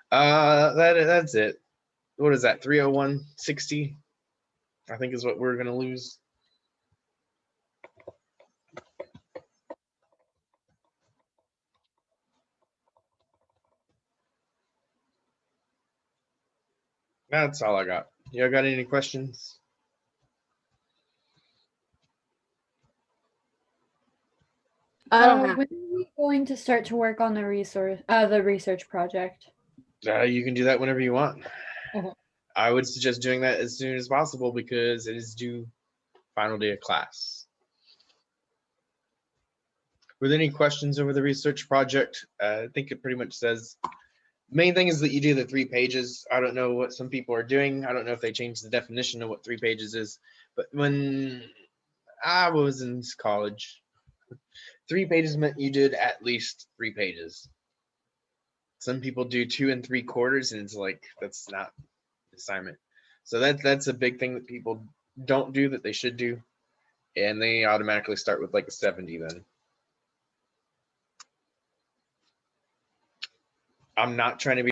That's it. What is that? 301.60, I think is what we're going to lose. That's all I got. Y'all got any questions? I don't have. When are we going to start to work on the research project? You can do that whenever you want. Okay. I would suggest doing that as soon as possible because it is due final day of class. With any questions over the research project, I think it pretty much says, main thing is that you do the 3 pages. I don't know what some people are doing. I don't know if they changed the definition of what 3 pages is, but when I was in college, 3 pages meant you did at least 3 pages. Some people do 2 3/4, and it's like, that's not assignment. So that's a big thing that people don't do that they should do, and they automatically start with like a 70 then. I'm not trying to be